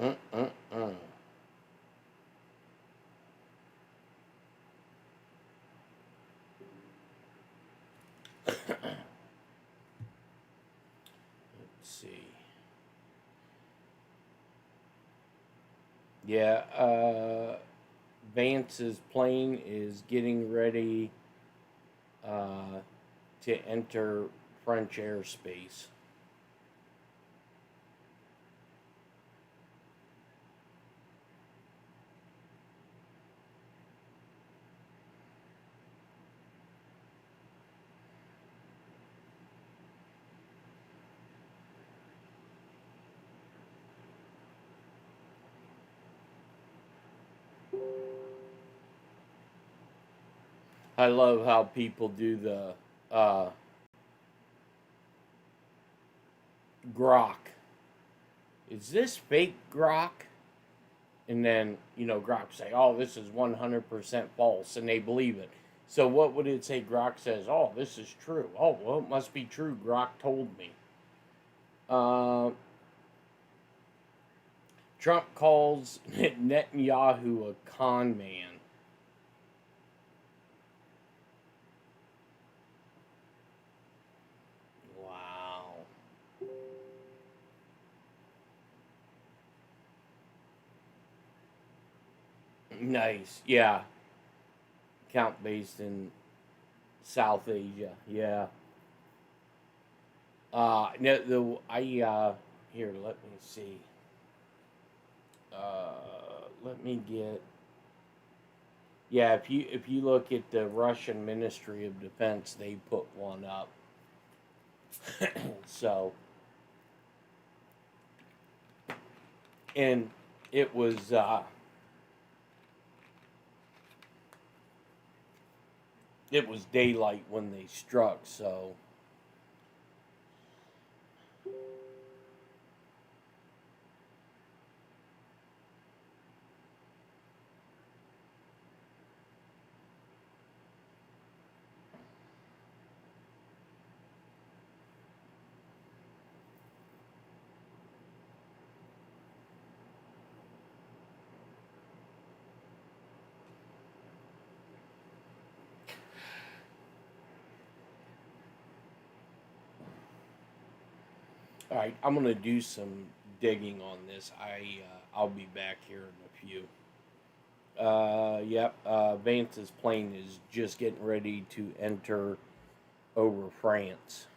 Mm-mm-mm. Let's see. Yeah, Vance's plane is getting ready to enter French airspace. I love how people do the grok. Is this fake grok? And then, Grok say, oh, this is 100% false, and they believe it. So what would it say Grok says? Oh, this is true. Oh, well, it must be true. Grok told me. Trump calls Netanyahu a con man. Wow. Nice. Yeah. Account based in South Asia. Yeah. No, here, let me see. Let me get. Yeah, if you look at the Russian Ministry of Defense, they put one up. So, and it was daylight when they struck. So, All right, I'm gonna do some digging on this. I'll be back here in a few. Yep. Vance's plane is just getting ready to enter over France.